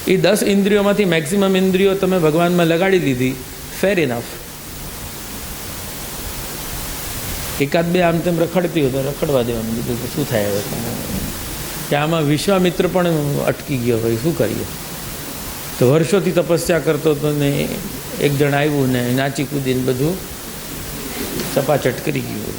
ये 10 इंद्रियों में मैक्सिमम इंद्रियों तमे भगवान में लगाड़ी लीधी, फेर इनफ. एकाद बे आम तेम रखड़ती हो तो रखड़वा देवानुं, बीजुं तो शुं थाय? कि आमां विश्वामित्र पण अटकी गयो, भाई शुं करीए? तो वर्षोथी तपस्या करतो तो ने एक जण आव्युं ने नाची कूदीने बधुं चपाचट करी गयुं.